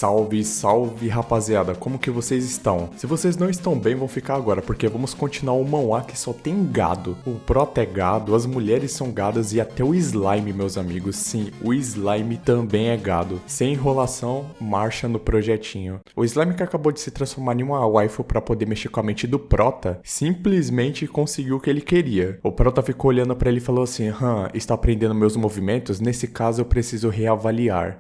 Salve, salve rapaziada, como que vocês estão? Se vocês não estão bem, vão ficar agora, porque vamos continuar o manhwa que só tem gado. O prota é gado, as mulheres são gadas e até o slime, meus amigos. Sim, o slime também é gado. Sem enrolação, marcha no projetinho. O slime que acabou de se transformar em uma waifu pra poder mexer com a mente do prota, simplesmente conseguiu o que ele queria. O prota ficou olhando pra ele e falou assim, está aprendendo meus movimentos? Nesse caso eu preciso reavaliar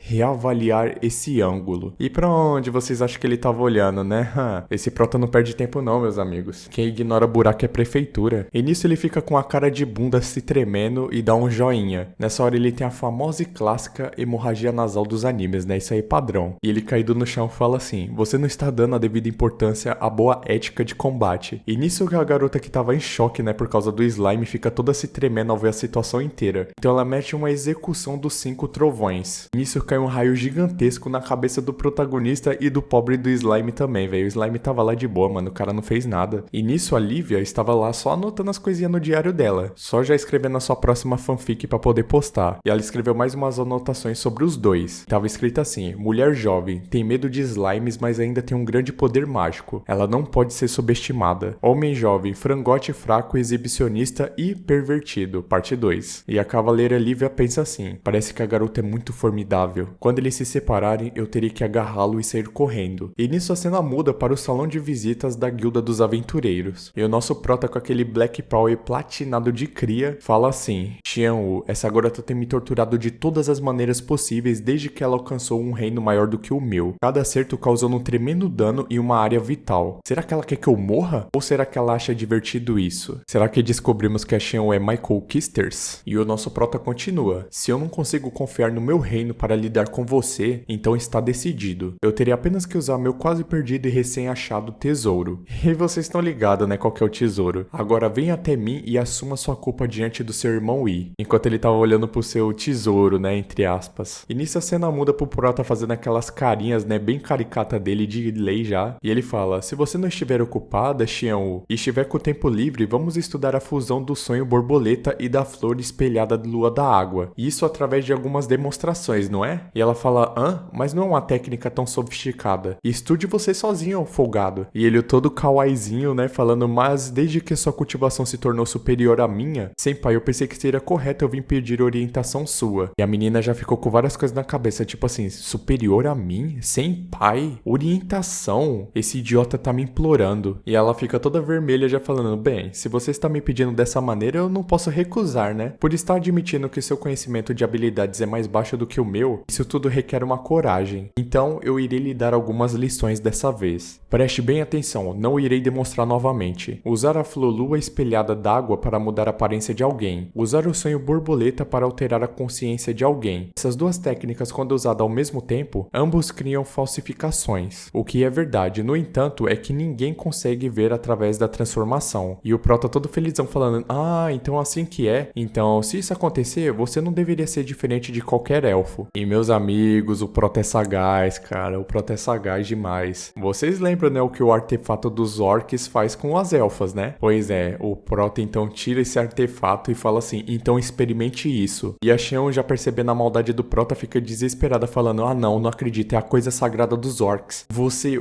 esse ângulo. E pra onde vocês acham que ele tava olhando, né? Esse prota não perde tempo não, meus amigos. Quem ignora buraco é prefeitura. E nisso ele fica com a cara de bunda se tremendo e dá um joinha. Nessa hora ele tem a famosa e clássica hemorragia nasal dos animes, né? Isso aí é padrão. E ele caído no chão fala assim, você não está dando a devida importância à boa ética de combate. E nisso a garota que tava em choque, né? Por causa do slime, fica toda se tremendo ao ver a situação inteira. Então ela mete uma execução dos 5 trovões. Nisso cai um raio gigantesco na cabeça do protagonista e do pobre do slime também, velho. O slime tava lá de boa, mano. O cara não fez nada. E nisso a Lívia estava lá só anotando as coisinhas no diário dela. Só já escrevendo a sua próxima fanfic pra poder postar. E ela escreveu mais umas anotações sobre os dois. Tava escrito assim, mulher jovem, tem medo de slimes, mas ainda tem um grande poder mágico. Ela não pode ser subestimada. Homem jovem, frangote fraco, exibicionista e pervertido. Parte 2. E a cavaleira Lívia pensa assim, parece que a garota é muito formidável. Quando eles se separarem, eu teria que agarrá-lo e sair correndo. E nisso a cena muda para o salão de visitas da Guilda dos Aventureiros. E o nosso prota com aquele Black Power platinado de cria, fala assim, Xianwu, essa garota tem me torturado de todas as maneiras possíveis desde que ela alcançou um reino maior do que o meu. Cada acerto causou um tremendo dano em uma área vital. Será que ela quer que eu morra? Ou será que ela acha divertido isso? Será que descobrimos que a Xianwu é Michael Kisters? E o nosso prota continua, se eu não consigo confiar no meu reino para lidar com você, então está decidido. Eu teria apenas que usar meu quase perdido e recém-achado tesouro. E vocês estão ligados, né, qual que é o tesouro. Agora venha até mim e assuma sua culpa diante do seu irmão Yi. Enquanto ele tava olhando pro seu tesouro, né, entre aspas. E nisso a cena muda pro prota fazendo aquelas carinhas, né, bem caricata dele de lei já. E ele fala, se você não estiver ocupada, Xianwu, e estiver com o tempo livre, vamos estudar a fusão do sonho borboleta e da flor espelhada de lua da água. E isso através de algumas demonstrações, não é? E ela fala, mas não é uma técnica tão sofisticada. Estude você sozinho, folgado. E ele todo kawaiizinho, né, falando, mas desde que sua cultivação se tornou superior à minha, senpai, eu pensei que seria correto eu vir pedir orientação sua. E a menina já ficou com várias coisas na cabeça, tipo assim, superior a mim? Senpai? Orientação? Esse idiota tá me implorando. E ela fica toda vermelha já falando, bem, se você está me pedindo dessa maneira, eu não posso recusar, né? Por estar admitindo que seu conhecimento de habilidades é mais baixo do que o meu, isso tudo requer uma coragem. Então, eu irei lhe dar algumas lições dessa vez. Preste bem atenção, não irei demonstrar novamente. Usar a flor lua espelhada d'água para mudar a aparência de alguém. Usar o sonho borboleta para alterar a consciência de alguém. Essas duas técnicas, quando usadas ao mesmo tempo, ambos criam falsificações. O que é verdade, no entanto, é que ninguém consegue ver através da transformação. E o prota todo felizão falando, então assim que é. Então, se isso acontecer, você não deveria ser diferente de qualquer elfo. E meus amigos, o prota é sagaz, cara. O prota é sagaz demais. Vocês lembram, né, o que o artefato dos orcs faz com as elfas, né? Pois é, o prota então tira esse artefato e fala assim, então experimente isso. E a Xianwu, já percebendo a maldade do prota, fica desesperada falando, não acredito, é a coisa sagrada dos orcs.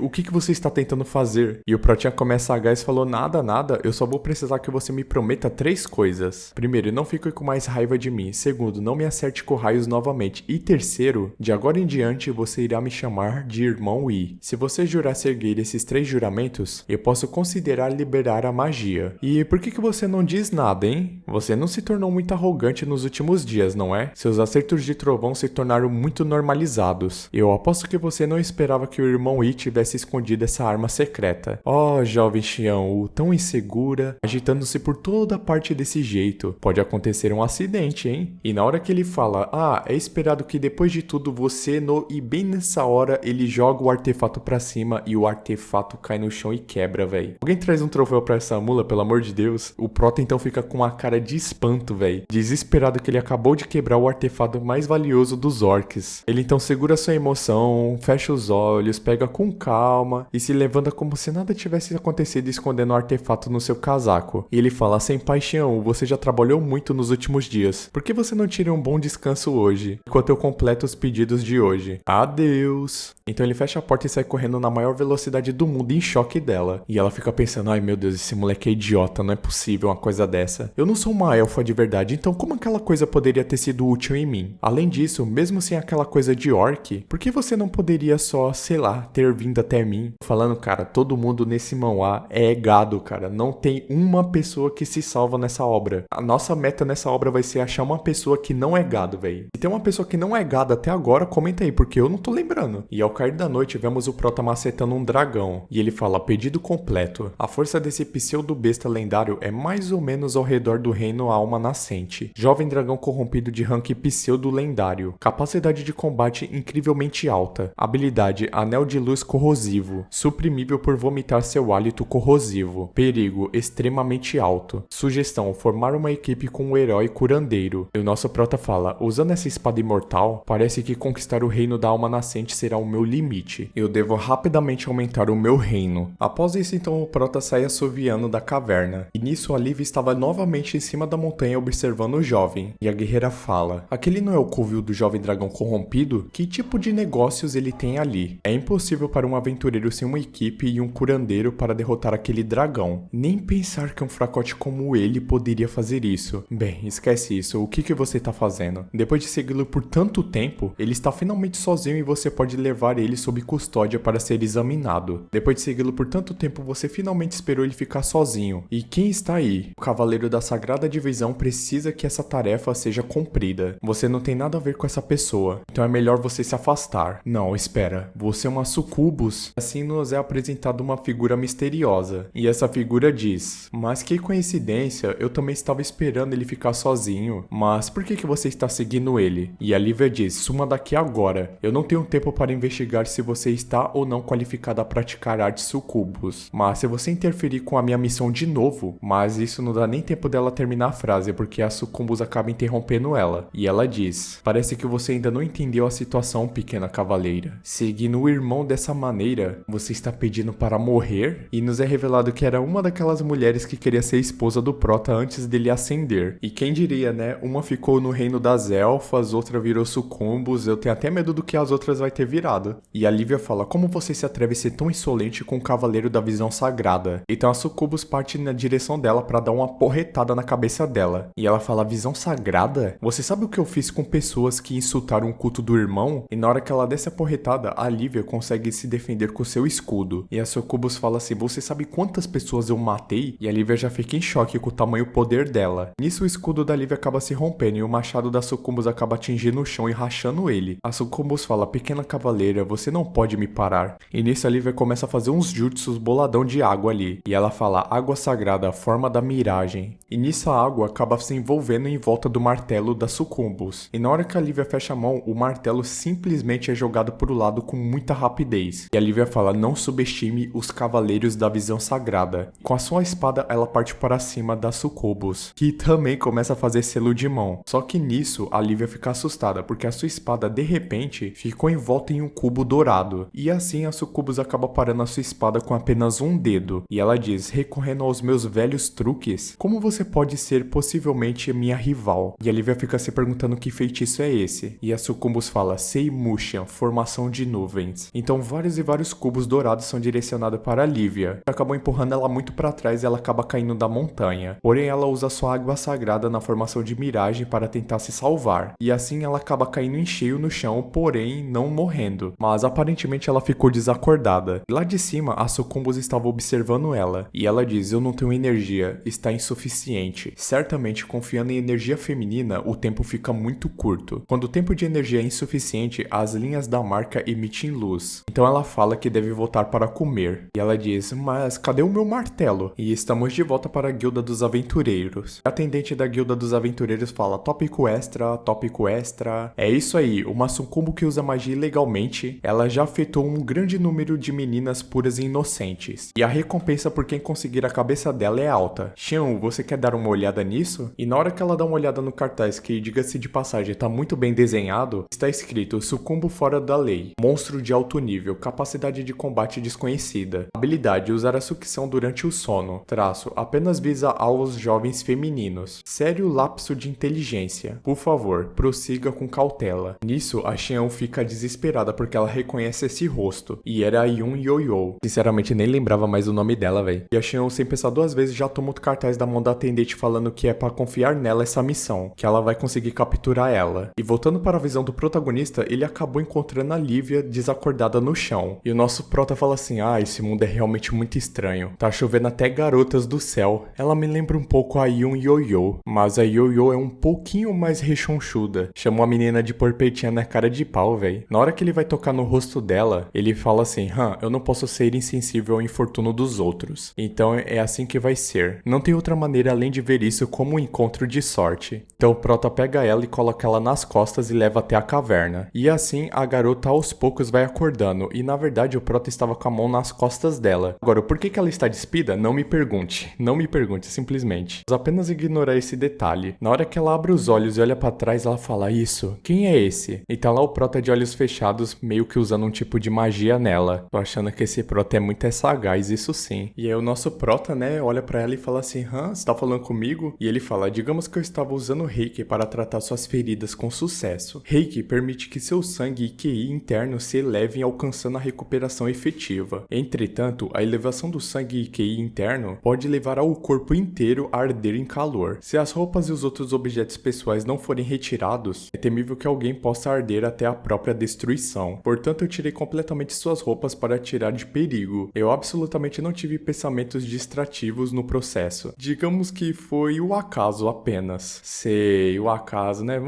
O que você está tentando fazer? E o protinha começa sagaz e falou, nada, eu só vou precisar que você me prometa 3 coisas. Primeiro, não fique com mais raiva de mim. Segundo, não me acerte com raios novamente. E terceiro, de agora em diante você irá me chamar de irmão Yi. Se você jurar seguir esses 3 juramentos, eu posso considerar liberar a magia. E por que você não diz nada, hein? Você não se tornou muito arrogante nos últimos dias, não é? Seus acertos de trovão se tornaram muito normalizados. Eu aposto que você não esperava que o irmão Yi tivesse escondido essa arma secreta. Oh, jovem Xianwu, tão insegura, agitando-se por toda parte desse jeito. Pode acontecer um acidente, hein? E na hora que ele fala, é esperado que depois de tudo você e bem nessa hora ele joga o artefato pra cima e o artefato cai no chão e quebra, velho. Alguém traz um troféu pra essa mula, pelo amor de Deus? O prota então fica com uma cara de espanto, velho. Desesperado que ele acabou de quebrar o artefato mais valioso dos orcs. Ele então segura sua emoção, fecha os olhos, pega com calma e se levanta como se nada tivesse acontecido, escondendo o artefato no seu casaco. E ele fala, senpai Xianwu, você já trabalhou muito nos últimos dias. Por que você não tira um bom descanso hoje, enquanto eu completo os pedidos de hoje? Adeus. Deus. Então ele fecha a porta e sai correndo na maior velocidade do mundo, em choque dela. E ela fica pensando, ai meu Deus, esse moleque é idiota, não é possível uma coisa dessa. Eu não sou uma elfa de verdade, então como aquela coisa poderia ter sido útil em mim? Além disso, mesmo sem aquela coisa de orc, por que você não poderia só, sei lá, ter vindo até mim? Falando, cara, todo mundo nesse manhwa é gado, cara. Não tem uma pessoa que se salva nessa obra. A nossa meta nessa obra vai ser achar uma pessoa que não é gado, velho. Se tem uma pessoa que não é gado até agora, comenta aí, porque eu não tô lembrando. E ao cair da noite, vemos o Prota macetando um dragão. E ele fala, pedido completo. A força desse pseudo-besta lendário é mais ou menos ao redor do reino Alma Nascente. Jovem dragão corrompido de rank pseudo-lendário. Capacidade de combate incrivelmente alta. Habilidade, anel de luz corrosivo. Suprimível por vomitar seu hálito corrosivo. Perigo, extremamente alto. Sugestão, formar uma equipe com um herói curandeiro. E o nosso Prota fala, usando essa espada imortal, parece que conquistar o reino da Alma Nascente será o meu limite. Eu devo rapidamente aumentar o meu reino. Após isso, então, o Prota sai assoviando da caverna. E nisso, a Liv estava novamente em cima da montanha observando o jovem. E a guerreira fala, aquele não é o covil do jovem dragão corrompido? Que tipo de negócios ele tem ali? É impossível para um aventureiro sem uma equipe e um curandeiro para derrotar aquele dragão. Nem pensar que um fracote como ele poderia fazer isso. Bem, esquece isso. O que você tá fazendo? Depois de segui-lo por tanto tempo, ele está finalmente sozinho e você pode levar ele sob custódia para ser examinado. Depois de segui-lo por tanto tempo, você finalmente esperou ele ficar sozinho. E quem está aí? O Cavaleiro da Sagrada Divisão precisa que essa tarefa seja cumprida. Você não tem nada a ver com essa pessoa. Então é melhor você se afastar. Não, espera. Você é uma sucubus? Assim nos é apresentada uma figura misteriosa. E essa figura diz, mas que coincidência, eu também estava esperando ele ficar sozinho. Mas por que você está seguindo ele? E a Lívia diz, suma daqui agora. Eu não tenho tempo para investigar se você está ou não qualificado a praticar artes sucubus. Mas se você interferir com a minha missão de novo, mas isso não dá nem tempo dela terminar a frase, porque a sucubus acaba interrompendo ela. E ela diz, parece que você ainda não entendeu a situação, pequena cavaleira. Seguindo o irmão dessa maneira, você está pedindo para morrer? E nos é revelado que era uma daquelas mulheres que queria ser esposa do Prota antes dele ascender. E quem diria, né? Uma ficou no reino das elfas, outra virou sucumbus, eu tenho até medo do que as outras vai ter virado. E a Lívia fala, como você se atreve a ser tão insolente com o Cavaleiro da Visão Sagrada? Então a sucubus parte na direção dela para dar uma porretada na cabeça dela. E ela fala, Visão Sagrada? Você sabe o que eu fiz com pessoas que insultaram o culto do irmão? E na hora que ela desce a porretada, a Lívia consegue se defender com seu escudo. E a sucubus fala assim, você sabe quantas pessoas eu matei? E a Lívia já fica em choque com o tamanho poder dela. Nisso o escudo da Lívia acaba se rompendo e o machado da sucubus acaba atingindo o chão e rachando ele. A sucubus fala, pequena cavaleira, você não pode me parar. E nisso a Lívia começa a fazer uns jutsus boladão de água ali. E ela fala, água sagrada, forma da miragem. E nisso a água acaba se envolvendo em volta do martelo da sucubus. E na hora que a Lívia fecha a mão, o martelo simplesmente é jogado pro lado com muita rapidez. E a Lívia fala, não subestime os cavaleiros da visão sagrada. Com a sua espada, ela parte para cima da sucubus, que também começa a fazer selo de mão. Só que nisso, a Lívia fica assustada, porque a sua espada, de repente, ficou envolta em um cubo dourado. E assim, a sucubus acaba parando a sua espada com apenas um dedo. E ela diz, recorrendo aos meus velhos truques, como você pode ser possivelmente minha rival? E a Lívia fica se perguntando que feitiço é esse. E a sucubus fala, Seimushan, formação de nuvens. Então vários e vários cubos dourados são direcionados para a Lívia. Acabou empurrando ela muito para trás e ela acaba caindo da montanha. Porém, ela usa sua água sagrada na formação de miragem para tentar se salvar. E assim ela acaba caindo em cheio no chão, porém não morrendo. Mas aparentemente ela ficou desacordada. Lá de cima, a sucubus estava observando ela. E ela diz, eu não tenho energia, está insuficiente. Certamente, confiando em energia feminina, o tempo fica muito curto. Quando o tempo de energia é insuficiente, as linhas da marca emitem luz. Então ela fala que deve voltar para comer. E ela diz, mas cadê o meu martelo? E estamos de volta para a Guilda dos Aventureiros. A atendente da Guilda dos Aventureiros fala, tópico extra, tópico extra. É isso aí, uma sucumbo que usa magia ilegalmente, ela já afetou um grande número de meninas puras e inocentes. E a recompensa por quem conseguir a cabeça dela é alta. Xion, você quer dar uma olhada nisso? E na hora que ela dá uma olhada no cartaz, que diga-se de passagem, tá muito bem desenhado, está escrito, sucumbo fora da lei, monstro de alto nível, capacidade de combate desconhecida, habilidade, usar a sucção durante o sono, traço, apenas visa aos jovens femininos, sério lapso de inteligência, por favor, prossiga com cautela. Nisso, a Xion fica desesperada desesperada porque ela reconhece esse rosto. E era a Yun Yo-Yo. Sinceramente, nem lembrava mais o nome dela, velho. E a Xion, sem pensar duas vezes, já toma o cartaz da mão da atendente falando que é pra confiar nela essa missão, que ela vai conseguir capturar ela. E voltando para a visão do protagonista, ele acabou encontrando a Lívia desacordada no chão. E o nosso prota fala assim, esse mundo é realmente muito estranho. Tá chovendo até garotas do céu. Ela me lembra um pouco a Yun Yo-Yo, mas a Yo-Yo é um pouquinho mais rechonchuda. Chamou a menina de porpetinha na cara de pau, velho. Na hora que ele vai tocar no rosto dela, ele fala assim, eu não posso ser insensível ao infortúnio dos outros. Então é assim que vai ser. Não tem outra maneira além de ver isso como um encontro de sorte. Então o prota pega ela e coloca ela nas costas e leva até a caverna. E assim a garota aos poucos vai acordando. E na verdade o prota estava com a mão nas costas dela. Agora, por que ela está despida? Não me pergunte. Não me pergunte, simplesmente. Mas apenas ignorar esse detalhe. Na hora que ela abre os olhos e olha pra trás, ela fala, isso, quem é esse? E tá lá o prota de olhos fechados, meio que usando um tipo de magia nela. Tô achando que esse prota é muito sagaz, isso sim. E aí o nosso prota, né, olha pra ela e fala assim, você tá falando comigo? E ele fala, digamos que eu estava usando Reiki para tratar suas feridas com sucesso. Reiki permite que seu sangue e QI interno se elevem alcançando a recuperação efetiva. Entretanto, a elevação do sangue e QI interno pode levar ao corpo inteiro a arder em calor. Se as roupas e os outros objetos pessoais não forem retirados, é temível que alguém possa arder até a própria destruição. Portanto, eu tirei completamente suas roupas para tirar de perigo. Eu absolutamente não tive pensamentos distrativos no processo. Digamos que foi o acaso apenas. Sei, o acaso, né?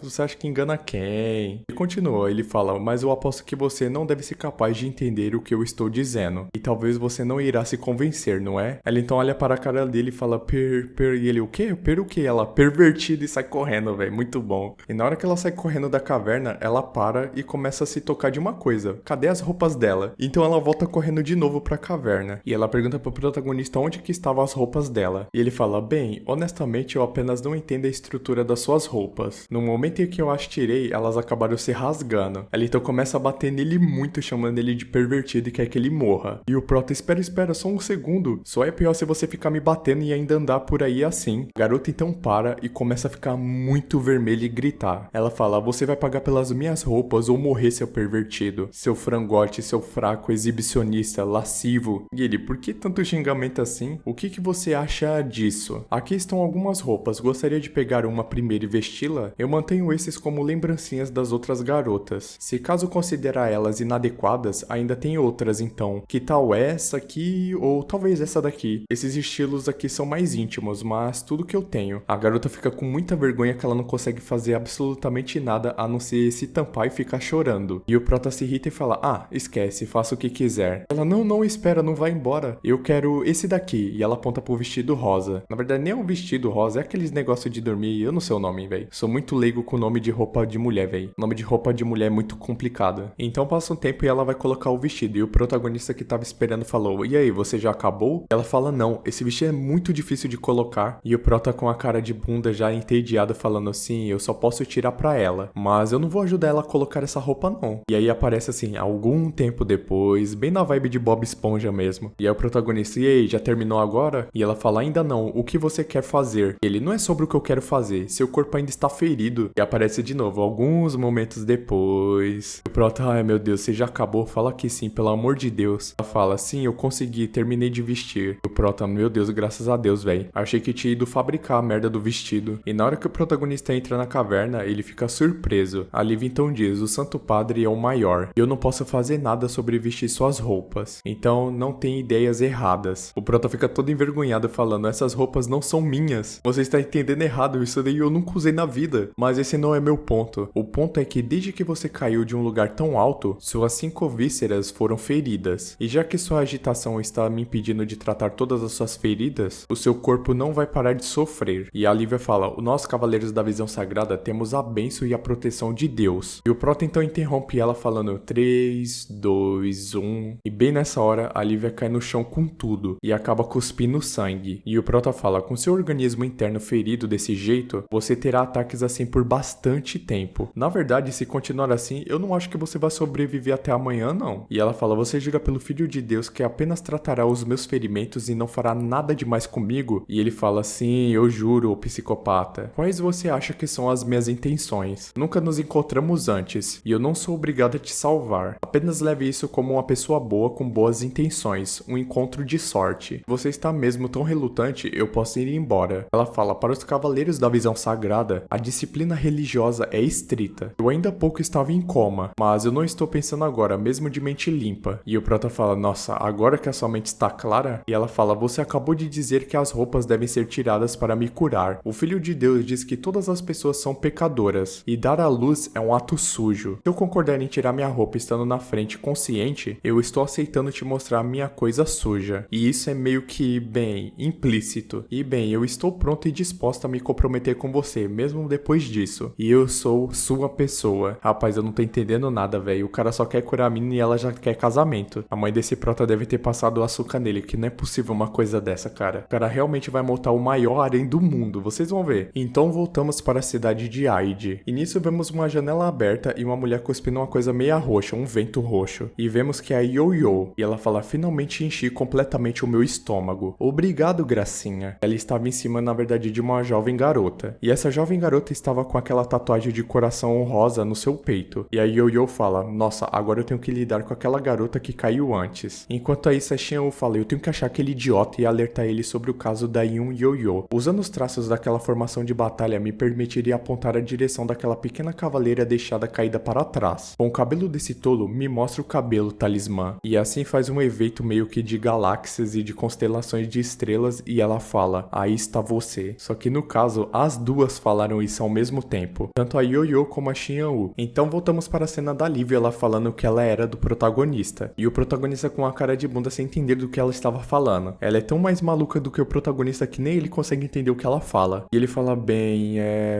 Você acha que engana quem? E continua, ele fala, mas eu aposto que você não deve ser capaz de entender o que eu estou dizendo. E talvez você não irá se convencer, não é? Ela então olha para a cara dele e fala, e ele, o quê? O quê? Ela, pervertida, e sai correndo, velho. Muito bom. E na hora que ela sai correndo da caverna, ela para e começa a se tocar de uma coisa. Cadê as roupas dela? Então ela volta correndo de novo pra caverna. E ela pergunta pro protagonista onde que estavam as roupas dela. E ele fala, bem, honestamente eu apenas não entendo a estrutura das suas roupas. No momento em que eu as tirei, elas acabaram se rasgando. Ela então começa a bater nele muito, chamando ele de pervertido e quer que ele morra. E o prota, espera, só um segundo. Só é pior se você ficar me batendo e ainda andar por aí assim. A garota então para e começa a ficar muito vermelha e gritar. Ela fala, você vai pagar pelas minhas roupas ou morrer, seu pervertido. Seu frangote, seu fraco, exibicionista, lascivo. E ele, por que tanto xingamento assim? O que você acha disso? Aqui estão algumas roupas, gostaria de pegar uma primeiro e vesti-la? Eu mantenho esses como lembrancinhas das outras garotas. Se caso considerar elas inadequadas, ainda tem outras então. Que tal essa aqui ou talvez essa daqui? Esses estilos aqui são mais íntimos, mas tudo que eu tenho. A garota fica com muita vergonha que ela não consegue fazer absolutamente nada a não ser se tampar e ficar chorando. E o prota se irrita e fala, esquece, faça o que quiser. Ela, não, espera, não vai embora. Eu quero esse daqui. E ela aponta pro vestido rosa. Na verdade, nem é um vestido rosa, é aqueles negócios de dormir. Eu não sei o nome, velho. Sou muito leigo com o nome de roupa de mulher, velho. O nome de roupa de mulher é muito complicado. Então passa um tempo e ela vai colocar o vestido. E o protagonista que tava esperando falou, e aí, você já acabou? Ela fala, não, esse vestido é muito difícil de colocar. E o prota com a cara de bunda já entediado falando assim, eu só posso tirar pra ela. Mas eu não vou ajudar ela a colocar essa roupa não. E aí aparece assim, algum tempo depois, bem na vibe de Bob Esponja mesmo. E aí o protagonista, e aí, já terminou agora? E ela fala, ainda não, o que você quer fazer? Ele, não é sobre o que eu quero fazer, seu corpo ainda está ferido. E aparece de novo, alguns momentos depois. O prota, ai meu Deus, você já acabou? Fala que sim, pelo amor de Deus. Ela fala, sim, eu consegui, terminei de vestir. O prota, meu Deus, graças a Deus, velho. Achei que tinha ido fabricar a merda do vestido. E na hora que o protagonista entra na caverna, ele fica surpreso. A Liv então diz, o Santo Padre é o maior. E eu não posso fazer nada sobre vestir suas roupas. Então não tem ideias erradas. O prota fica todo envergonhado falando, essas roupas não são minhas. Você está entendendo errado, isso daí eu nunca usei na vida. Mas esse não é meu ponto. O ponto é que desde que você caiu de um lugar tão alto, suas 5 vísceras foram feridas. E já que sua agitação está me impedindo de tratar todas as suas feridas, o seu corpo não vai parar de sofrer. E a Lívia fala, nós cavaleiros da visão sagrada temos a bênção e a proteção de Deus. E o prota então interrompe ela falando 3, 2, 1. E bem nessa hora, a Lívia cai no chão com tudo e acaba cuspindo sangue. E o prota fala, com seu organismo interno ferido desse jeito, você terá ataques assim por bastante tempo. Na verdade, se continuar assim, eu não acho que você vai sobreviver até amanhã, não. E ela fala, você jura pelo Filho de Deus que apenas tratará os meus ferimentos e não fará nada demais comigo? E ele fala, sim, eu juro, psicopata. Quais você acha que são as minhas intenções? Nunca nos encontramos antes. poderes, e eu não sou obrigado a te salvar. Apenas leve isso como uma pessoa boa com boas intenções, um encontro de sorte. Você está mesmo tão relutante, eu posso ir embora. Ela fala, para os cavaleiros da visão sagrada, a disciplina religiosa é estrita. Eu ainda há pouco estava em coma, mas eu não estou pensando agora, mesmo de mente limpa. E o prota fala, nossa, agora que a sua mente está clara? E ela fala, você acabou de dizer que as roupas devem ser tiradas para me curar. O Filho de Deus diz que todas as pessoas são pecadoras, e dar à luz é um ato sujo. Se eu concordar em tirar minha roupa estando na frente consciente, eu estou aceitando te mostrar minha coisa suja. E isso é meio que, bem, implícito. E bem, eu estou pronto e disposto a me comprometer com você, mesmo depois disso. E eu sou sua pessoa. Rapaz, eu não tô entendendo nada, velho. O cara só quer curar a menina e ela já quer casamento. A mãe desse prota deve ter passado o açúcar nele, que não é possível uma coisa dessa, cara. O cara realmente vai montar o maior harém do mundo, vocês vão ver. Então voltamos para a cidade de Aide. E nisso vemos uma janela aberta e uma mulher cuspindo uma coisa meia roxa, um vento roxo. E vemos que é a Yo-Yo. E ela fala, finalmente enchi completamente o meu estômago. Obrigado, gracinha. Ela estava em cima, na verdade, de uma jovem garota. E essa jovem garota estava com aquela tatuagem de coração rosa no seu peito. E a Yo-Yo fala, nossa, agora eu tenho que lidar com aquela garota que caiu antes. Enquanto isso, a Xianwu fala, eu tenho que achar aquele idiota e alertar ele sobre o caso da Yun Yo-Yo. Usando os traços daquela formação de batalha, me permitiria apontar a direção daquela pequena cavaleira deixada caída para trás. Com o cabelo desse tolo, me mostra o cabelo, talismã. E assim faz um evento meio que de galáxias e de constelações de estrelas e ela fala, aí está você. Só que no caso, as duas falaram isso ao mesmo tempo. Tanto a Yo-Yo como a Xianwu. Então voltamos para a cena da Lívia, ela falando que ela era do protagonista. E o protagonista com a cara de bunda sem entender do que ela estava falando. Ela é tão mais maluca do que o protagonista que nem ele consegue entender o que ela fala. E ele fala bem,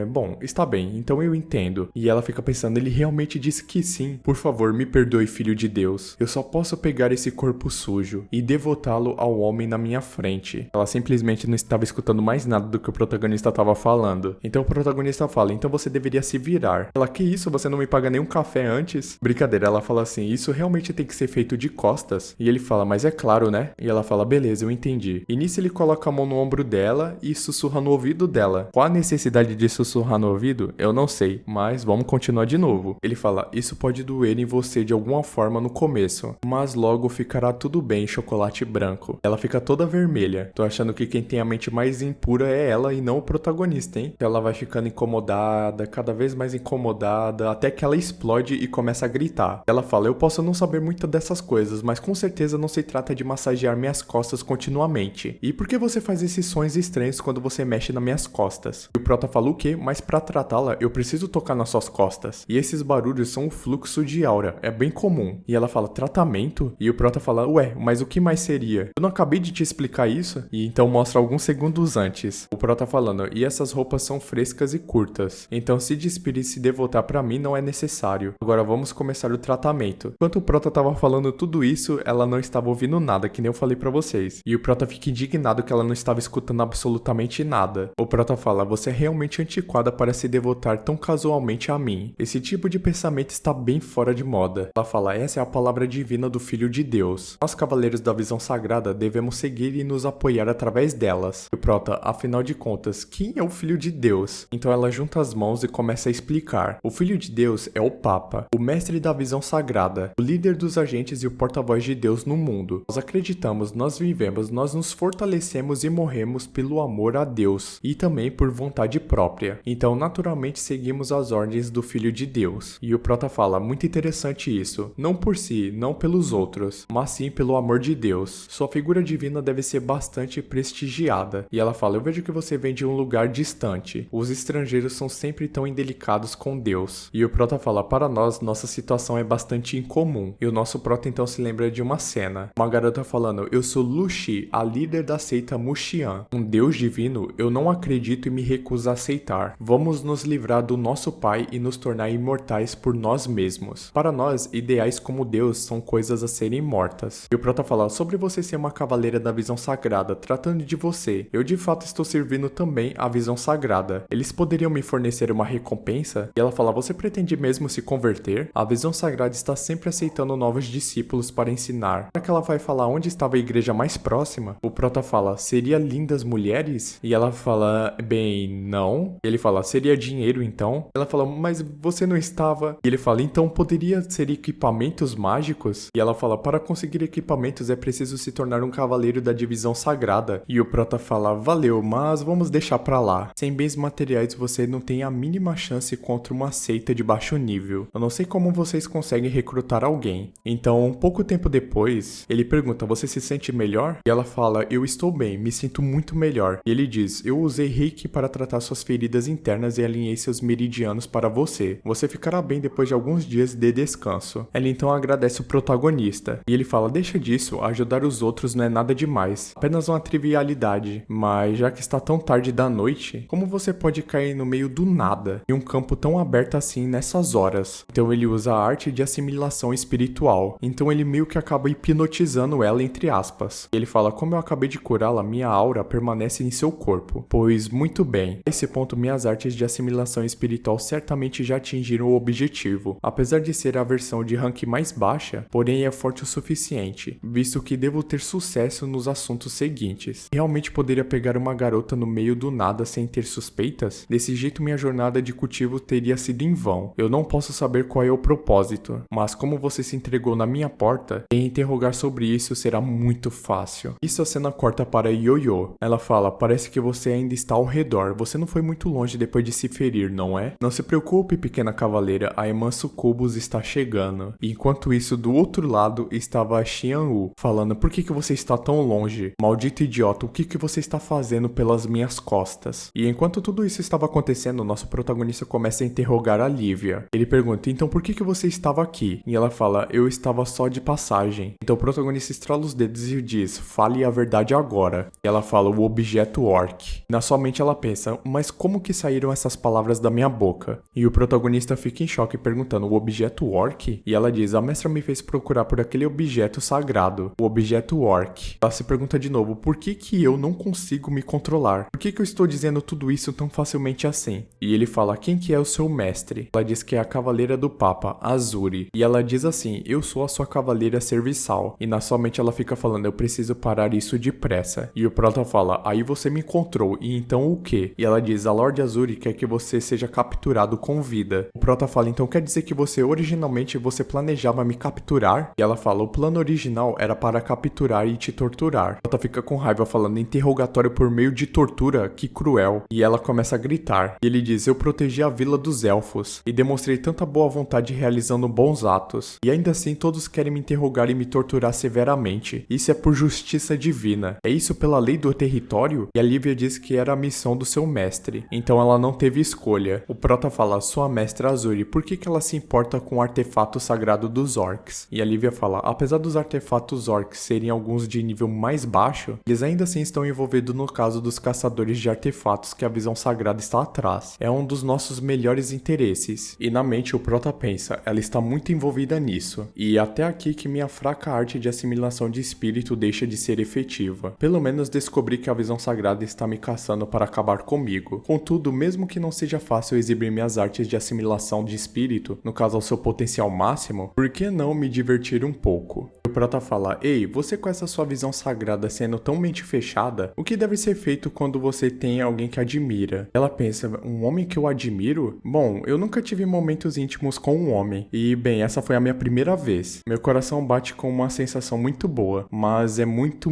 bom, está bem, então eu entendo. E ela fica pensando, ele realmente disse que sim. Por favor, me perdoe, filho de Deus. Eu só posso pegar esse corpo sujo e devotá-lo ao homem na minha frente. Ela simplesmente não estava escutando mais nada do que o protagonista estava falando. Então o protagonista fala, então você deveria se virar. Ela, que isso? Você não me paga nenhum café antes? Brincadeira, ela fala assim, isso realmente tem que ser feito de costas. E ele fala, mas é claro, né? E ela fala, beleza, eu entendi. E nisso ele coloca a mão no ombro dela e sussurra no ouvido dela. Qual a necessidade de sussurrar no ouvido? Eu não sei, mas vamos continuar de novo. Ele fala, isso pode doer em você de alguma forma no começo, mas logo ficará tudo bem, chocolate branco. Ela fica toda vermelha. Tô achando que quem tem a mente mais impura é ela e não o protagonista, hein? Ela vai ficando incomodada, cada vez mais incomodada, até que ela explode e começa a gritar. Ela fala, eu posso não saber muito dessas coisas, mas com certeza não se trata de massagear minhas costas continuamente. E por que você faz esses sons estranhos quando você mexe nas minhas costas? E o prota fala, o quê? Mas pra tratá-la, eu preciso tocar nas suas costas. E esses barulhos são um fluxo de aura, é bem comum. E ela fala, tratamento? E o prota fala, ué, mas o que mais seria? Eu não acabei de te explicar isso? E então mostra alguns segundos antes. O prota falando, e essas roupas são frescas e curtas. Então se despir e se devotar pra mim não é necessário. Agora vamos começar o tratamento. Enquanto o prota tava falando tudo isso, ela não estava ouvindo nada, que nem eu falei pra vocês. E o prota fica indignado que ela não estava escutando absolutamente nada. O prota fala, você é realmente antiquada para se devotar tão casualmente a mim. Esse tipo de pensamento está bem fora de moda. Ela fala, essa é a palavra divina do Filho de Deus. Nós, cavaleiros da visão sagrada, devemos seguir e nos apoiar através delas. E o prota, afinal de contas, quem é o Filho de Deus? Então ela junta as mãos e começa a explicar. O Filho de Deus é o Papa, o mestre da visão sagrada, o líder dos agentes e o porta-voz de Deus no mundo. Nós acreditamos, nós vivemos, nós nos fortalecemos e morremos pelo amor a Deus e também por vontade própria. Então, naturalmente, seguimos as ordens do Filho de Deus. E o prota fala, muito interessante isso. Não por si, não pelos outros, mas sim pelo amor de Deus. Sua figura divina deve ser bastante prestigiada. E ela fala, eu vejo que você vem de um lugar distante. Os estrangeiros são sempre tão indelicados com Deus. E o prota fala, para nós, nossa situação é bastante incomum. E o nosso prota então se lembra de uma cena. Uma garota falando, eu sou Luxi, a líder da seita Muxian. Um deus divino, eu não acredito e me recuso a aceitar. Vamos nos livrar do nosso pai e nos tornar imortais por nós mesmos. Para nós, ideais como Deus são coisas a serem mortas. E o prota fala, sobre você ser uma cavaleira da visão sagrada, tratando de você, eu de fato estou servindo também a visão sagrada. Eles poderiam me fornecer uma recompensa? E ela fala, você pretende mesmo se converter? A visão sagrada está sempre aceitando novos discípulos para ensinar. Será que ela vai falar onde estava a igreja mais próxima? O prota fala, seria lindas mulheres? E ela fala, bem, não. E ele fala, seria dinheiro então? Ela fala, mas você não está precisava. E ele fala, então poderia ser equipamentos mágicos? E ela fala, para conseguir equipamentos é preciso se tornar um cavaleiro da divisão sagrada. E o prota fala, valeu, mas vamos deixar pra lá. Sem bens materiais você não tem a mínima chance contra uma seita de baixo nível. Eu não sei como vocês conseguem recrutar alguém. Então, um pouco tempo depois, ele pergunta, você se sente melhor? E ela fala, eu estou bem, me sinto muito melhor. E ele diz, eu usei Reiki para tratar suas feridas internas e alinhei seus meridianos para você. Você ficará bem depois de alguns dias de descanso. Ela então agradece o protagonista. E ele fala, deixa disso, ajudar os outros não é nada demais. Apenas uma trivialidade. Mas já que está tão tarde da noite, como você pode cair no meio do nada, em um campo tão aberto assim nessas horas? Então ele usa a arte de assimilação espiritual. Então ele meio que acaba hipnotizando ela, entre aspas. E ele fala, como eu acabei de curá-la, minha aura permanece em seu corpo. Pois, muito bem. Nesse ponto, minhas artes de assimilação espiritual certamente já atingiram o objetivo. Apesar de ser a versão de rank mais baixa, porém é forte o suficiente, visto que devo ter sucesso nos assuntos seguintes. Realmente poderia pegar uma garota no meio do nada sem ter suspeitas? Desse jeito minha jornada de cultivo teria sido em vão. Eu não posso saber qual é o propósito, mas como você se entregou na minha porta, em interrogar sobre isso será muito fácil. Isso a cena corta para Yoyo. Ela fala, parece que você ainda está ao redor, você não foi muito longe depois de se ferir, não é? Não se preocupe, pequena cavaleira, a irmã Sucubus está chegando. E enquanto isso, do outro lado estava a Xianwu, falando, por que você está tão longe? Maldito idiota, o que você está fazendo pelas minhas costas? E enquanto tudo isso estava acontecendo, nosso protagonista começa a interrogar a Lívia. Ele pergunta, então por que você estava aqui? E ela fala, eu estava só de passagem. Então o protagonista estrala os dedos e diz, fale a verdade agora. E ela fala, o objeto orc. Na sua mente ela pensa, mas como que saíram essas palavras da minha boca? E o protagonista fica em choque perguntando, o objeto orc? E ela diz, a mestra me fez procurar por aquele objeto sagrado, o objeto orc. Ela se pergunta de novo, por que eu não consigo me controlar? Por que eu estou dizendo tudo isso tão facilmente assim? E ele fala, quem que é o seu mestre? Ela diz que é a cavaleira do Papa, Azuri. E ela diz assim, eu sou a sua cavaleira serviçal. E na sua mente ela fica falando, eu preciso parar isso depressa. E o prota fala, aí você me encontrou, e então o quê? E ela diz, a Lorde Azuri quer que você seja capturado com vida. O prota fala, então quer dizer que originalmente você planejava me capturar? E ela fala, o plano original era para capturar e te torturar. O prota fica com raiva falando, interrogatório por meio de tortura, que cruel. E ela começa a gritar. E ele diz, eu protegi a vila dos elfos e demonstrei tanta boa vontade realizando bons atos. E ainda assim todos querem me interrogar e me torturar severamente. Isso é por justiça divina. É isso pela lei do território? E a Lívia diz que era a missão do seu mestre. Então ela não teve escolha. O prota fala, sua mestra Azuri, por que ela se importa com o artefato sagrado dos orcs? E a Lívia fala, apesar dos artefatos orcs serem alguns de nível mais baixo, eles ainda assim estão envolvidos no caso dos caçadores de artefatos que a visão sagrada está atrás. É um dos nossos melhores interesses. E na mente o prota pensa, ela está muito envolvida nisso. E até aqui que minha fraca arte de assimilação de espírito deixa de ser efetiva. Pelo menos descobri que a visão sagrada está me caçando para acabar comigo. Contudo, mesmo que não seja fácil exibir minhas artes de assimilação de espírito, no caso ao seu potencial máximo, por que não me divertir um pouco? O prota fala, ei, você com essa sua visão sagrada sendo tão mente fechada, o que deve ser feito quando você tem alguém que admira? Ela pensa, um homem que eu admiro? Bom, eu nunca tive momentos íntimos com um homem, e bem, essa foi a minha primeira vez. Meu coração bate com uma sensação muito boa, mas é muito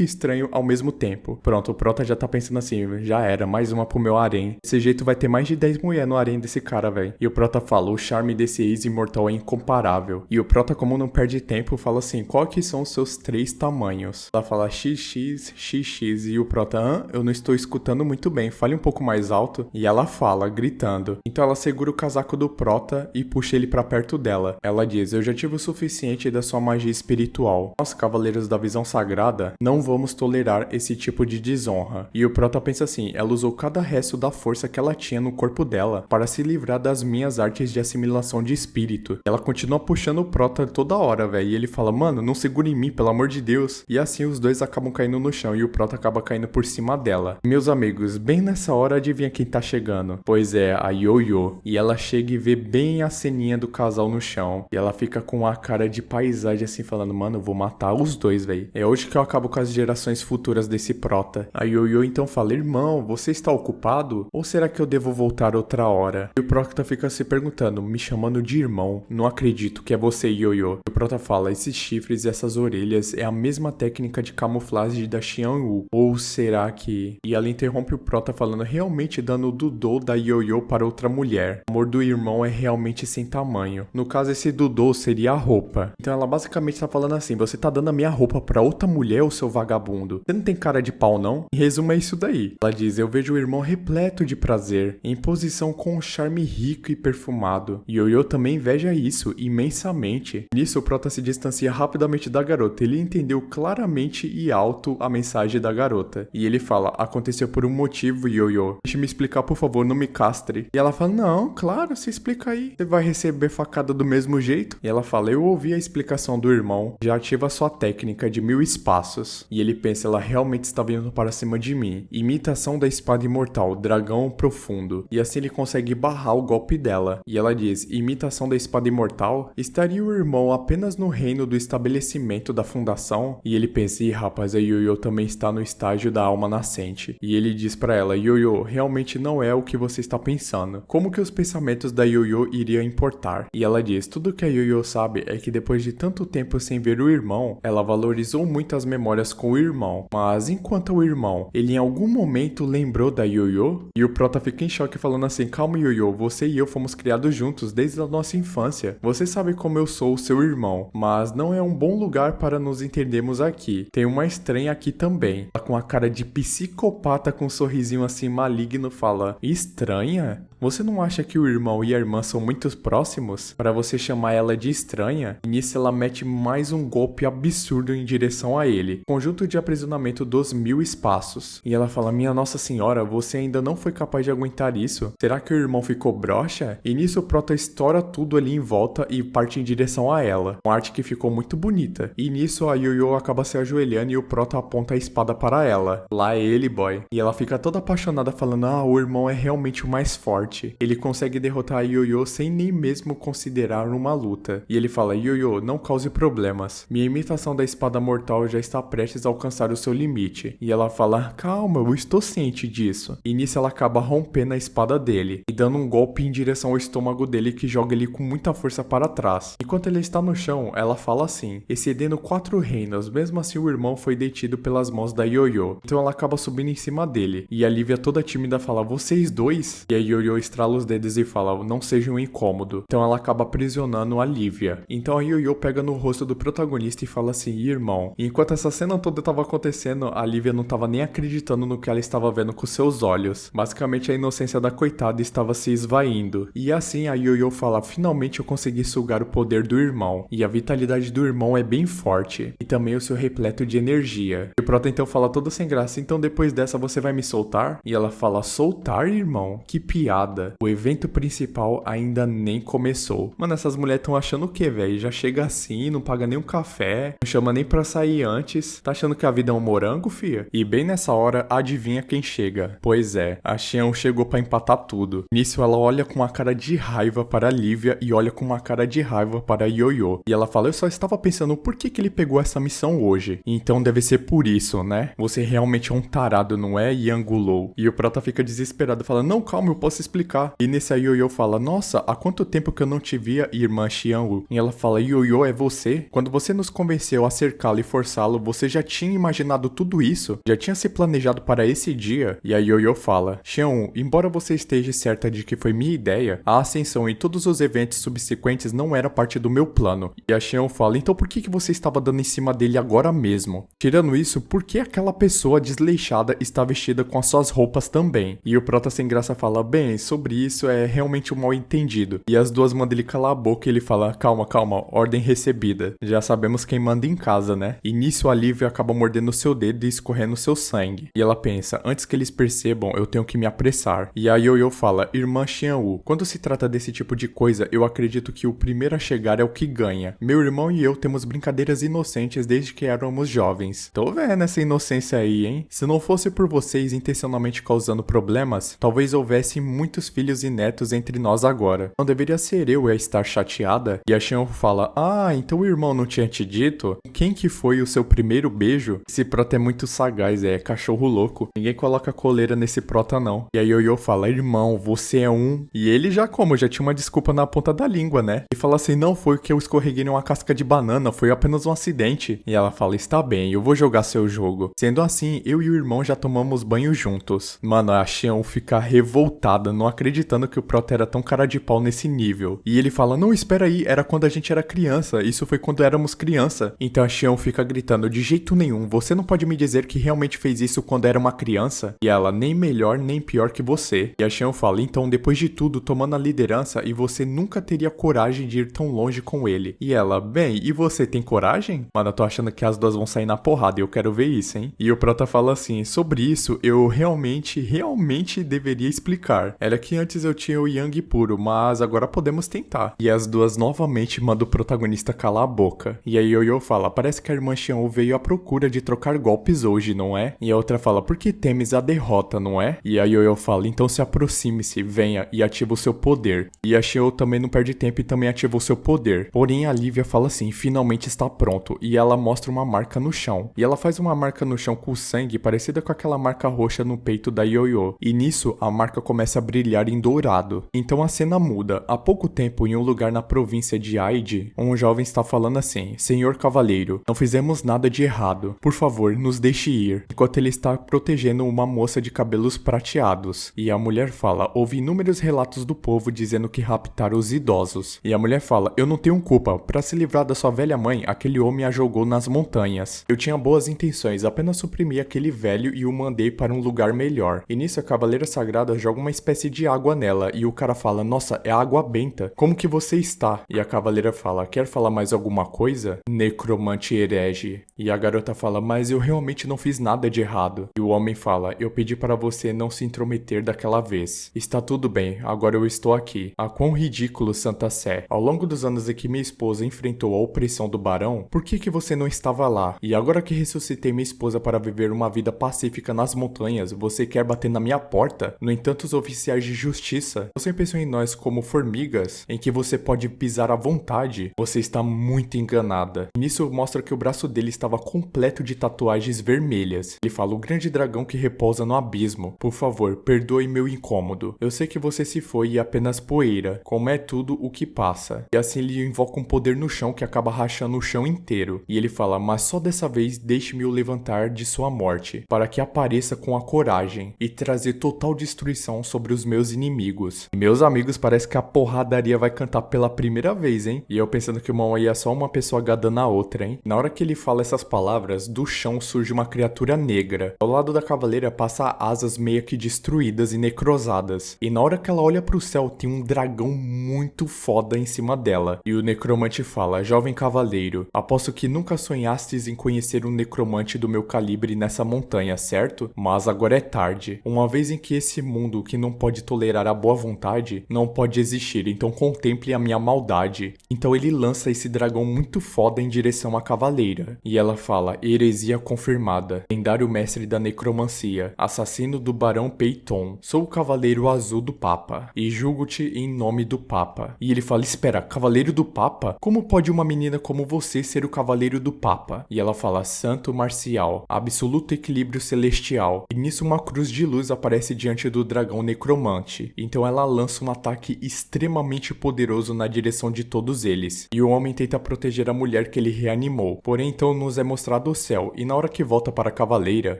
estranho ao mesmo tempo. Pronto, o prota já tá pensando assim, já era, mais uma pro meu harém. Desse jeito vai ter mais de 10 mulheres no harém desse cara, velho. E o prota fala, o charme desse ex-imortal é incomparável. E o prota, como não perde tempo, fala assim, qual que são os seus 3 tamanhos? Ela fala XX, XX, e o prota, eu não estou escutando muito bem, fale um pouco mais alto. E ela fala, gritando. Então ela segura o casaco do prota e puxa ele pra perto dela. Ela diz, eu já tive o suficiente da sua magia espiritual. Nós, cavaleiros da visão sagrada, não vamos tolerar esse tipo de desonra. E o prota pensa assim, ela usou cada resto da força que ela tinha no corpo dela para se livrar das minhas artes de assimilação de espírito. Ela continua puxando o prota toda hora, velho. E ele fala, mano, não segura em mim, pelo amor de Deus. E assim os dois acabam caindo no chão e o prota acaba caindo por cima dela. Meus amigos, bem nessa hora, adivinha quem tá chegando? Pois é, a Yoyo. E ela chega e vê bem a ceninha do casal no chão. E ela fica com a cara de paisagem assim, falando, mano, eu vou matar os dois, velho. É hoje que eu acabo com as gerações futuras desse prota. A Yoyo então fala, irmão, você está ocupado? Ou será que eu devo voltar outra hora? E o prota fica se perguntando, me chamando de irmão. Não acredito que é você, Yoyo. O Prota fala, esses chifres e essas orelhas é a mesma técnica de camuflagem da Xianwu. Ou será que... E ela interrompe o Prota falando, realmente dando o Dudou da Yoyo para outra mulher. O amor do irmão é realmente sem tamanho. No caso, esse Dudou seria a roupa. Então ela basicamente tá falando assim, você tá dando a minha roupa pra outra mulher, ô seu vagabundo? Você não tem cara de pau, não? Em resumo, é isso daí. Ela diz, eu vejo o irmão repleto de prazer, em posição com um charme rico e perfumado. Yoyo também inveja isso, imensamente. Nisso, o Prota se distancia rapidamente da garota. Ele entendeu claramente e alto a mensagem da garota. E ele fala, aconteceu por um motivo, Yoyo. Deixa me explicar, por favor, não me castre. E ela fala, não, claro, se explica aí. Você vai receber facada do mesmo jeito? E ela fala, eu ouvi a explicação do irmão. Já ativa sua técnica de 1000 espaços. E ele pensa, ela realmente está vindo para cima de mim. Imitação da espada imortal, dragão profundo. E assim ele consegue barrar o golpe dela. E ela diz, imitação da espada imortal? Estaria o irmão apenas no reino do estabelecimento da fundação? E ele pensa, ih rapaz, a Yoyo também está no estágio da alma nascente. E ele diz pra ela, Yoyo, realmente não é o que você está pensando. Como que os pensamentos da Yoyo iriam importar? E ela diz, tudo que a Yoyo sabe é que depois de tanto tempo sem ver o irmão, ela valorizou muito as memórias com o irmão. Mas enquanto o irmão, ele em algum momento lembrou da Yoyo? E o Prota fica em choque falando assim, calma Yoyo, você e eu fomos criados juntos desde a nossa infância. Você sabe como eu sou o seu irmão, mas não é um bom lugar para nos entendermos aqui. Tem uma estranha aqui também. Ela com a cara de psicopata com um sorrisinho assim maligno fala, estranha? Você não acha que o irmão e a irmã são muito próximos para você chamar ela de estranha? E nisso ela mete mais um golpe absurdo em direção a ele. Conjunto de aprisionamento dos 1000 espaços. E ela fala, minha nossa senhora, você ainda não foi capaz de aguentar isso? Será que o irmão ficou broxa? E nisso o Prota estoura tudo ali em volta e parte em direção a ela. Uma arte que ficou muito bonita. E nisso a Yoyo acaba se ajoelhando e o Prota aponta a espada para ela. Lá é ele, boy. E ela fica toda apaixonada falando, o irmão é realmente o mais forte. Ele consegue derrotar a Yoyo sem nem mesmo considerar uma luta. E ele fala, Yoyo, não cause problemas. Minha imitação da espada mortal já está prestes a alcançar o seu limite. E ela fala, calma, eu estou ciente disso. E nisso ela acaba rompendo a espada dele e dando um golpe em direção ao estômago dele que joga ele com muita força para trás. Enquanto ele está no chão, ela fala assim, excedendo 4 reinos, mesmo assim o irmão foi detido pelas mãos da Yoyo. Então ela acaba subindo em cima dele. E a Lívia toda tímida fala, vocês dois? E a Yoyo estrala os dedos e fala, não seja um incômodo. Então ela acaba aprisionando a Lívia. Então a Yoyo pega no rosto do protagonista e fala assim, irmão. E enquanto essa cena toda estava acontecendo, a Lívia não estava nem acreditando no que ela estava vendo com seus olhos. Basicamente a inocência da coitada estava se esvaindo. E assim a Yoyo fala, finalmente eu consegui sugar o poder do irmão. E a vitalidade do irmão é bem forte. E também o seu repleto de energia. E o Prota então fala todo sem graça, então depois dessa você vai me soltar? E ela fala, soltar, irmão? Que piada. O evento principal ainda nem começou. Mano, essas mulheres estão achando o que, velho? Já chega assim, não paga nem um café, não chama nem pra sair antes. Tá achando que a vida é um morango, fia? E bem nessa hora, adivinha quem chega? Pois é, a Xian chegou pra empatar tudo. Nisso ela olha com uma cara de raiva para a Lívia e olha com uma cara de raiva para a Yoyo. E ela fala, eu só estava pensando por que ele pegou essa missão hoje. Então deve ser por isso, né? Você realmente é um tarado, não é, Yangulou? E o Prota fica desesperado, fala, não, calma, eu posso explicar. E nesse a Yoyo fala, nossa, há quanto tempo que eu não te via, irmã Xianwu? E ela fala, Yoyo, é você? Quando você nos convenceu a cercá-lo e forçá-lo, você já tinha imaginado tudo isso? Já tinha se planejado para esse dia? E a Yoyo fala, Xianwu, embora você esteja certa de que foi minha ideia, a ascensão e todos os eventos subsequentes não era parte do meu plano. E a Xianwu fala, então por que você estava dando em cima dele agora mesmo? Tirando isso, por que aquela pessoa desleixada está vestida com as suas roupas também? E o Prota sem graça fala, bem, sobre isso é realmente um mal entendido. E as duas mandam ele calar a boca e ele fala, calma, calma, ordem recebida. Já sabemos quem manda em casa, né? E nisso a Lívia acaba mordendo seu dedo e escorrendo seu sangue. E ela pensa, antes que eles percebam, eu tenho que me apressar. E a Yoyo fala, irmã Xianwu, quando se trata desse tipo de coisa, eu acredito que o primeiro a chegar é o que ganha. Meu irmão e eu temos brincadeiras inocentes desde que éramos jovens. Tô vendo essa inocência aí, hein? Se não fosse por vocês intencionalmente causando problemas, talvez houvesse muito muitos filhos e netos entre nós agora. Não deveria ser eu a estar chateada? E a Xianhu fala, então o irmão não tinha te dito? Quem que foi o seu primeiro beijo? Esse prota é muito sagaz, é cachorro louco. Ninguém coloca coleira nesse prota não. E a Yoyo fala, irmão, você é um... E ele já tinha uma desculpa na ponta da língua, né? E fala assim, não, foi que eu escorreguei numa casca de banana, foi apenas um acidente. E ela fala, está bem, eu vou jogar seu jogo. Sendo assim, eu e o irmão já tomamos banho juntos. Mano, a Xianhu fica revoltada, não acreditando que o prota era tão cara de pau nesse nível. E ele fala, não, espera aí, era quando a gente era criança, isso foi quando éramos criança. Então a Xianhu fica gritando, de jeito nenhum, você não pode me dizer que realmente fez isso quando era uma criança? E ela, nem melhor nem pior que você. E a Xianhu fala, então depois de tudo, tomando a liderança e você nunca teria coragem de ir tão longe com ele. E ela, bem, e você tem coragem? Mano, eu tô achando que as duas vão sair na porrada e eu quero ver isso, hein? E o prota fala assim, sobre isso eu realmente deveria explicar. Era que antes eu tinha o Yang puro, mas agora podemos tentar. E as duas novamente mandam o protagonista calar a boca. E aí Yoyo fala, parece que a irmã Xianhu veio à procura de trocar golpes hoje, não é? E a outra fala, por que temes a derrota, não é? E a Yoyo fala, então se aproxime-se, venha e ativa o seu poder. E a Xianhu também não perde tempo e também ativa o seu poder. Porém a Lívia fala assim, finalmente está pronto. E ela mostra uma marca no chão. E ela faz uma marca no chão com sangue parecida com aquela marca roxa no peito da Yoyo. E nisso a marca começa a brilhar em dourado. Então a cena muda. Há pouco tempo, em um lugar na província de Aide, um jovem está falando assim, Senhor Cavaleiro, não fizemos nada de errado. Por favor, nos deixe ir. Enquanto ele está protegendo uma moça de cabelos prateados. E a mulher fala, houve inúmeros relatos do povo dizendo que raptaram os idosos. E a mulher fala, eu não tenho culpa. Para se livrar da sua velha mãe, aquele homem a jogou nas montanhas. Eu tinha boas intenções, apenas suprimi aquele velho e o mandei para um lugar melhor. E nisso a Cavaleira Sagrada joga uma espécie de água nela. E o cara fala, nossa, é água benta. Como que você está? E a Cavaleira fala, quer falar mais alguma coisa? Necromante herege. E a garota fala, mas eu realmente não fiz nada de errado. E o homem fala, eu pedi para você não se intrometer daquela vez. Está tudo bem, agora eu estou aqui. Ah, quão ridículo, Santa Sé. Ao longo dos anos em que minha esposa enfrentou a opressão do barão, por que você não estava lá? E agora que ressuscitei minha esposa para viver uma vida pacífica nas montanhas, você quer bater na minha porta? No entanto, os oficiais de justiça, você pensou em nós como formigas, em que você pode pisar à vontade? Você está muito enganada. E nisso mostra que o braço dele estava completo de tatuagens vermelhas. Ele fala, o grande dragão que repousa no abismo. Por favor, perdoe meu incômodo. Eu sei que você se foi e é apenas poeira, como é tudo o que passa. E assim ele invoca um poder no chão que acaba rachando o chão inteiro. E ele fala, mas só dessa vez deixe-me o levantar de sua morte, para que apareça com a coragem e trazer total destruição sobre os meus inimigos. E meus amigos, parece que a porradaria vai cantar pela primeira vez, hein? E eu pensando que o mão aí é só uma pessoa gadando a outra, hein? Na hora que ele fala essas palavras, do chão surge uma criatura negra. Ao lado da cavaleira passa asas meio que destruídas e necrosadas. E na hora que ela olha pro céu, tem um dragão muito foda em cima dela. E o necromante fala, jovem cavaleiro, aposto que nunca sonhastes em conhecer um necromante do meu calibre nessa montanha, certo? Mas agora é tarde. Uma vez em que esse mundo que não pode tolerar a boa vontade, não pode existir, então contemple a minha maldade. Então ele lança esse dragão muito foda em direção à cavaleira. E ela fala, heresia confirmada, lendário mestre da necromancia, assassino do barão Peyton, sou o cavaleiro azul do Papa, e julgo-te em nome do Papa. E ele fala, espera, cavaleiro do Papa? Como pode uma menina como você ser o cavaleiro do Papa? E ela fala, santo marcial, absoluto equilíbrio celestial. E nisso uma cruz de luz aparece diante do dragão necromante. Então ela lança um ataque extremamente poderoso na direção de todos eles. E o homem tenta proteger a mulher que ele reanimou. Porém, então nos é mostrado o céu. E na hora que volta para a cavaleira,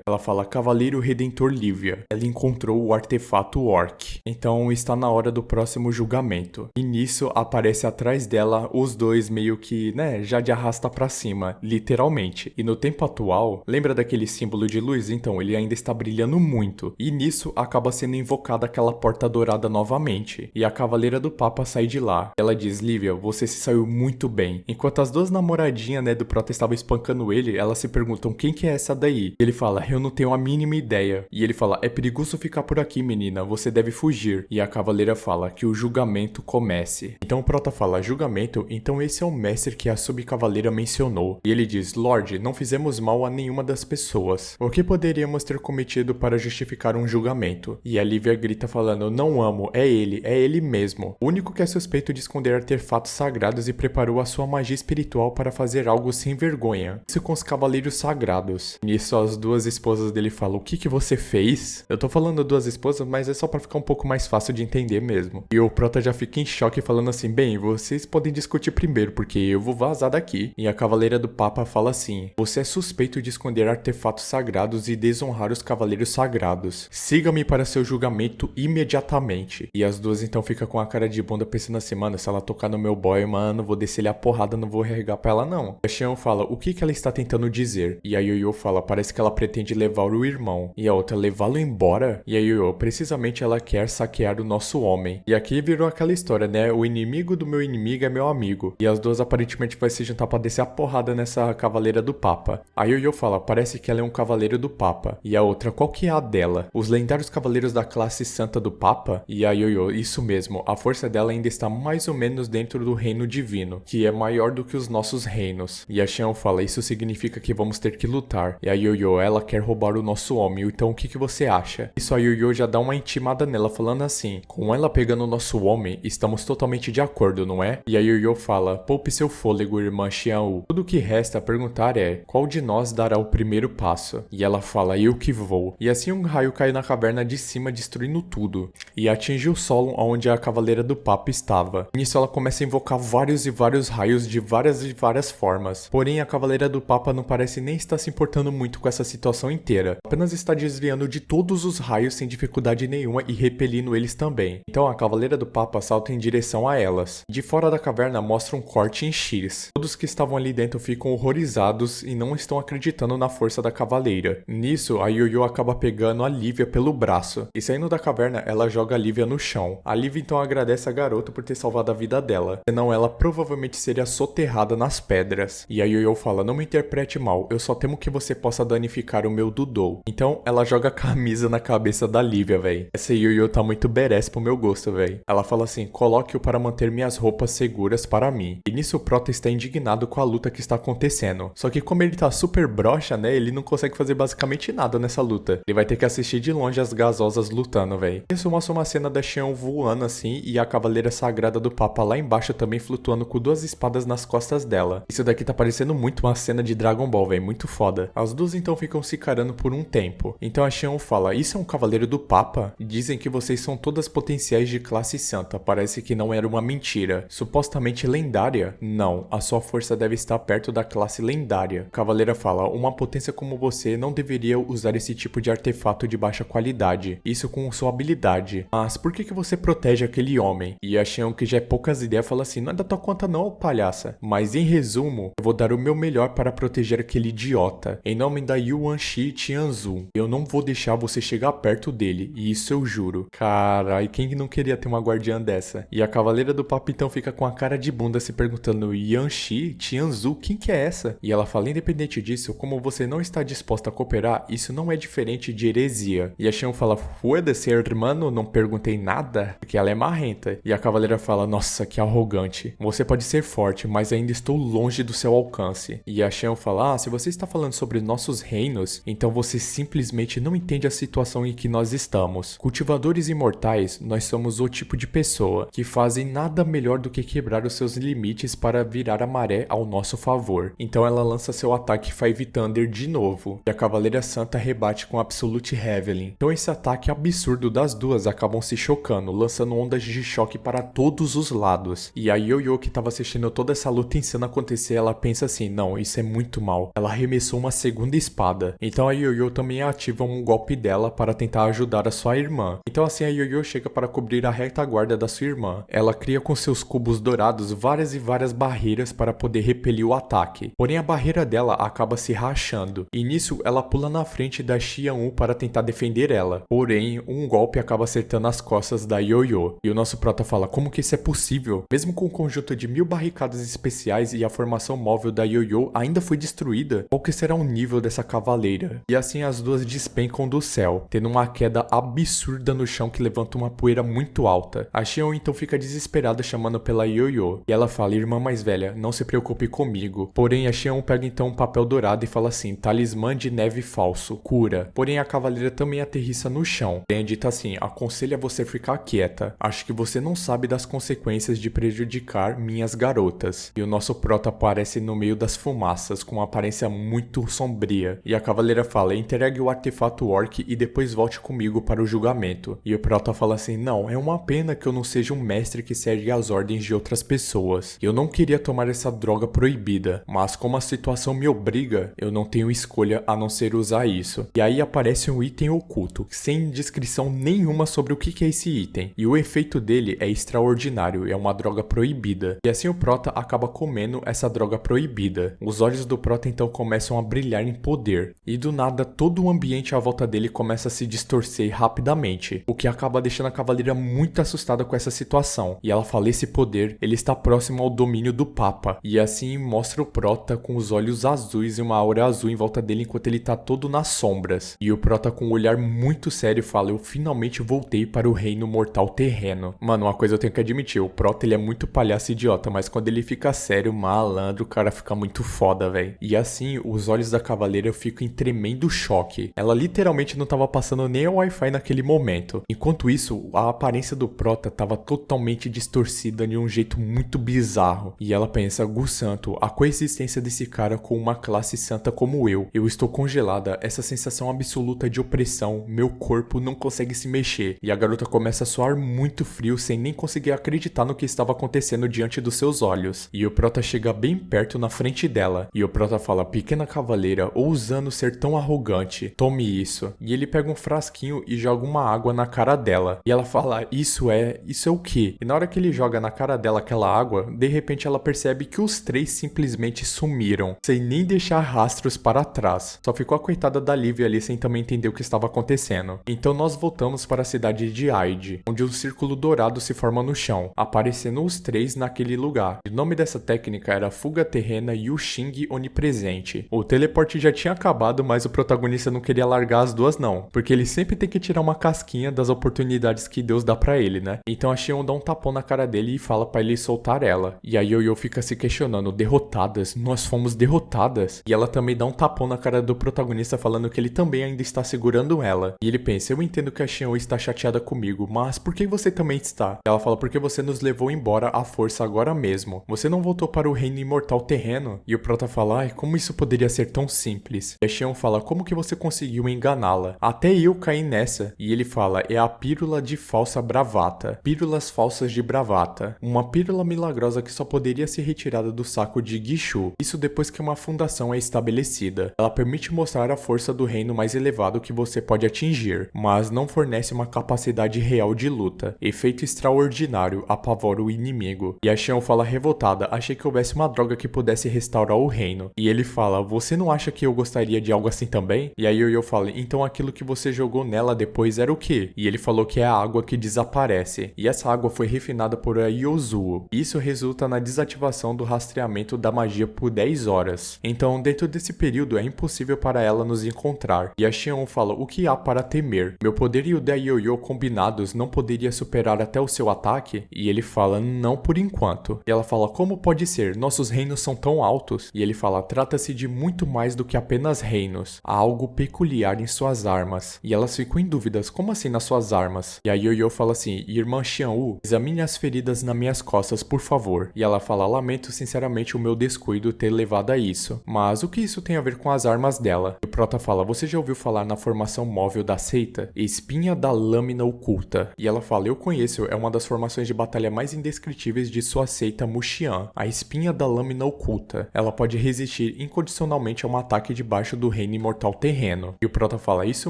ela fala, cavaleiro redentor Lívia. Ela encontrou o artefato Orc. Então está na hora do próximo julgamento. E nisso aparece atrás dela os dois meio que, já de arrasta pra cima, literalmente. E no tempo atual, lembra daquele símbolo de luz? Então, ele ainda está brilhando muito. E nisso acaba sendo invocada aquela porta dourada novamente. E a cavaleira do Papa sai de lá. Ela diz, Lívia, você se saiu muito bem. Enquanto as duas namoradinhas, do prota estavam espancando ele, elas se perguntam, quem que é essa daí? E ele fala, eu não tenho a mínima ideia. E ele fala, é perigoso ficar por aqui, menina, você deve fugir. E a cavaleira fala, que o julgamento comece. Então o prota fala, julgamento? Então esse é o mestre que a subcavaleira mencionou. E ele diz, Lorde, não fizemos mal a nenhuma das pessoas. O que poderíamos ter cometido para justificar um julgamento? E a Lívia grita falando falando, não amo, é ele mesmo. O único que é suspeito de esconder artefatos sagrados e preparou a sua magia espiritual para fazer algo sem vergonha. Isso com os cavaleiros sagrados. Nisso as duas esposas dele falam, o que você fez? Eu tô falando duas esposas, mas é só pra ficar um pouco mais fácil de entender mesmo. E o prota já fica em choque falando assim, bem, vocês podem discutir primeiro, porque eu vou vazar daqui. E a cavaleira do Papa fala assim, você é suspeito de esconder artefatos sagrados e desonrar os cavaleiros sagrados. Siga-me para seu julgamento imediatamente. E as duas então ficam com a cara de bunda pensando assim, mano, se ela tocar no meu boy, mano, vou descer-lhe a porrada, não vou regar pra ela não. A Xion fala, o que ela está tentando dizer? E a Yoyo fala, parece que ela pretende levar o irmão. E a outra, levá-lo embora? E a Yoyo, precisamente ela quer saquear o nosso homem. E aqui virou aquela história, né? O inimigo do meu inimigo é meu amigo. E as duas aparentemente vai se juntar pra descer a porrada nessa cavaleira do Papa. A Yoyo fala, parece que ela é um cavaleiro do Papa. E a outra, qual que é a dela? Os lendários cavaleiros da classe santa do Papa? E a Yoyo, isso mesmo, a força dela ainda está mais ou menos dentro do reino divino, que é maior do que os nossos reinos. E a Xion fala, isso significa que vamos ter que lutar. E a Yoyo, ela quer roubar o nosso homem, então o que você acha? Isso a Yoyo já dá uma intimada nela falando assim, com ela pegando o nosso homem, estamos totalmente de acordo, não é? E a Yoyo fala, poupe seu fôlego, irmã Xiao. Tudo o que resta a perguntar é, qual de nós dará o primeiro passo? E ela fala, eu que vou. E assim um raio cai na caverna de cima, destruindo tudo. E atinge o solo onde a cavaleira do Papa estava. Nisso ela começa a invocar vários e vários raios de várias e várias formas. Porém, a cavaleira do Papa não parece nem estar se importando muito com essa situação inteira. Apenas está desviando de todos os raios sem dificuldade nenhuma e repelindo eles também. Então a cavaleira do Papa salta em direção a elas. De fora da caverna mostra um corte em X. Todos que estavam ali dentro ficam horrorizados e não estão acreditando na força da cavaleira. Nisso, a Yoyo acaba pegando a Lívia pelo braço. E saindo da caverna, ela joga a Lívia no chão. A Lívia então agradece a garota por ter salvado a vida dela. Senão ela provavelmente seria soterrada nas pedras. E a Yoyo fala, não me interprete mal, eu só temo que você possa danificar o meu Dudou. Então ela joga a camisa na cabeça da Lívia, véi. Essa Yoyo tá muito badass pro meu gosto, véi. Ela fala assim, coloque-o para manter minhas roupas seguras para mim. E nisso o Prota está indignado com a luta que está acontecendo. Só que como ele tá super broxa, né, ele não consegue fazer basicamente nada nessa luta. Ele vai ter que assistir de longe as gasosas lutando, véi. Isso mostra uma cena da Xion voando assim e a cavaleira sagrada do Papa lá embaixo também flutuando com duas espadas nas costas dela. Isso daqui tá parecendo muito uma cena de Dragon Ball, véi, muito foda. As duas então ficam se encarando por um tempo. Então a Xion fala, isso é um cavaleiro do Papa? E dizem que vocês são todas potenciais de classe santa, parece que não era uma mentira. Supostamente lendária? Não, a sua força deve estar perto da classe lendária. A cavaleira fala, uma potência como você não deveria usar esse tipo de artefato de baixa qualidade, isso com sua habilidade. Mas por que você protege aquele homem? E a Xion, que já é poucas ideias, fala assim, não é da tua conta não, palhaça. Mas em resumo, eu vou dar o meu melhor para proteger aquele idiota. Em nome da Yuan-Shi Tianzu, eu não vou deixar você chegar perto dele, e isso eu juro. Carai, quem não queria ter uma guardiã dessa? E a cavaleira do Papa então fica com a cara de bunda se perguntando, Yuan-Shi Tianzu, quem que é essa? E ela fala, independente disso, como você não está disposta a cooperar, isso não é diferente de heresia. E a Xion fala, foda-se, hermano, não perguntei nada, porque ela é marrenta. E a cavaleira fala, nossa, que arrogante. Você pode ser forte, mas ainda estou longe do seu alcance. E a Xion fala, se você está falando sobre nossos reinos, então você simplesmente não entende a situação em que nós estamos. Cultivadores imortais, nós somos o tipo de pessoa que fazem nada melhor do que quebrar os seus limites para virar a maré ao nosso favor. Então ela lança seu ataque Five Thunder de novo. E a Cavaleira Santa rebate com Absolute Heavenly. Então esse ataque absurdo das duas acabam se chocando, lançando ondas de choque para todos os lados. E a Yoyo, que estava assistindo toda essa luta insana acontecer, ela pensa assim, não, isso é muito mal. Ela arremessou uma segunda espada. Então a Yoyo também ativa um golpe dela para tentar ajudar a sua irmã. Então assim a Yoyo chega para cobrir a retaguarda da sua irmã. Ela cria com seus cubos dourados várias e várias barreiras para poder repelir o ataque. Porém a barreira dela acaba se rachando. E nisso ela pula na frente da Xianwu para tentar defender ela. Porém um golpe acaba acertando as costas da Yoyo. E o nosso prota fala, como que isso é possível? Mesmo com um conjunto de 1000 barricadas especiais e a formação móvel da Yoyo ainda foi destruída? Qual que será o nível dessa cavaleira? E assim as duas despencam do céu, tendo uma queda absurda no chão que levanta uma poeira muito alta. A Xion então fica desesperada chamando pela Yoyo. E ela fala, irmã mais velha, não se preocupe comigo. Porém a Xion pega então um papel dourado e fala assim, talismã de neve falso, cura. Porém a cavaleira também aterrissa no chão. Tem dito assim, assim, aconselho a você ficar quieta. Acho que você não sabe das consequências de prejudicar minhas garotas. E o nosso prota aparece no meio das fumaças, com uma aparência muito sombria. E a cavaleira fala, entregue o artefato orc e depois volte comigo para o julgamento. E o prota fala assim, não, é uma pena que eu não seja um mestre que segue as ordens de outras pessoas. Eu não queria tomar essa droga proibida, mas como a situação me obriga, eu não tenho escolha a não ser usar isso. E aí aparece um item oculto, sem descrição nenhuma sobre o que é esse item. E o efeito dele é extraordinário, é uma droga proibida. E assim o prota acaba comendo essa droga proibida. Os olhos do prota então começam a brilhar em poder. E do nada todo o ambiente à volta dele começa a se distorcer rapidamente, o que acaba deixando a cavaleira muito assustada com essa situação. E ela fala, esse poder, ele está próximo ao domínio do Papa. E assim mostra o prota com os olhos azuis e uma aura azul em volta dele enquanto ele tá todo nas sombras. E o prota com um olhar muito sério fala, eu finalmente voltei para o reino mortal terreno. Mano, uma coisa eu tenho que admitir, o prota ele é muito palhaço e idiota, mas quando ele fica sério, malandro, o cara fica muito foda, velho. E assim, os olhos da cavaleira ficam em tremendo choque. Ela literalmente não tava passando nem o Wi-Fi naquele momento. Enquanto isso, a aparência do prota tava totalmente distorcida de um jeito muito bizarro. E ela pensa, Gu Santo, a coexistência desse cara com uma classe santa como eu estou congelada, essa sensação absoluta de opressão, meu corpo não consegue se mexer. E a garota começa a suar muito frio sem nem conseguir acreditar no que estava acontecendo diante dos seus olhos. E o prota chega bem perto na frente dela. E o prota fala, pequena cavaleira, ousando ser tão arrogante, tome isso. E ele pega um frasquinho e joga uma água na cara dela. E ela fala, isso é o quê? E na hora que ele joga na cara dela aquela água, de repente ela percebe que os três simplesmente sumiram, sem nem deixar rastros para trás. Só ficou a coitada da Lívia ali sem também entender o que estava acontecendo. Então nós voltamos para a cidade de Aide, onde um círculo dourado se forma no chão, aparecendo os três naquele lugar. O nome dessa técnica era Fuga Terrena Yuxing Onipresente. O teleporte já tinha acabado, mas o protagonista não queria largar as duas não, porque ele sempre tem que tirar uma casquinha das oportunidades que Deus dá pra ele, né? Então a Xion dá um tapão na cara dele e fala pra ele soltar ela. E a Yoyo fica se questionando, derrotadas? Nós fomos derrotadas? E ela também dá um tapão na cara do protagonista falando que ele também ainda está segurando ela. E ele pensa, eu entendo que a Xion está chateada comigo, mas por que você também está? Ela fala, porque você nos levou embora à força agora mesmo. Você não voltou para o reino imortal terreno? E o prota fala, ai, como isso poderia ser tão simples? E a Xion fala, como que você conseguiu enganá-la? Até eu caí nessa. E ele fala, é a pílula de falsa bravata. Pílulas falsas de bravata. Uma pílula milagrosa que só poderia ser retirada do saco de Gishu. Isso depois que uma fundação é estabelecida. Ela permite mostrar a força do reino mais elevado que você pode atingir, mas não fornece uma capacidade real de luta. Efeito extraordinário, apavora o inimigo. E a Xion fala revoltada, achei que houvesse uma droga que pudesse restaurar o reino. E ele fala, você não acha que eu gostaria de algo assim também? E aí Yoyo fala, então aquilo que você jogou nela depois era o quê? E ele falou que é a água que desaparece. E essa água foi refinada por Yozuo. Isso resulta na desativação do rastreamento da magia por 10 horas. Então, dentro desse período, é impossível para ela nos encontrar. E a Xion fala, o que há para temer? Meu poder e o da Yoyo combinados não poderia superar até o seu ataque? E ele fala, não por enquanto. E ela fala, como pode ser? Nossos reinos são tão altos. E ele fala, trata-se de muito mais do que apenas reinos. Há algo peculiar em suas armas. E elas ficam em dúvidas, como assim nas suas armas? E a Yoyo fala assim, irmã Xianwu, examine as feridas nas minhas costas, por favor. E ela fala, lamento sinceramente o meu descuido ter levado a isso. Mas o que isso tem a ver com as armas dela? E o prota fala, você já ouviu falar na formação móvel da seita? Espinha da lâmina oculta. E ela fala, eu conheço, é uma das formações de batalha mais indescritíveis de sua seita Muxian. A espinha da lâmina oculta. Ela pode resistir incondicionalmente a um ataque debaixo do reino imortal terreno. E o prota fala, isso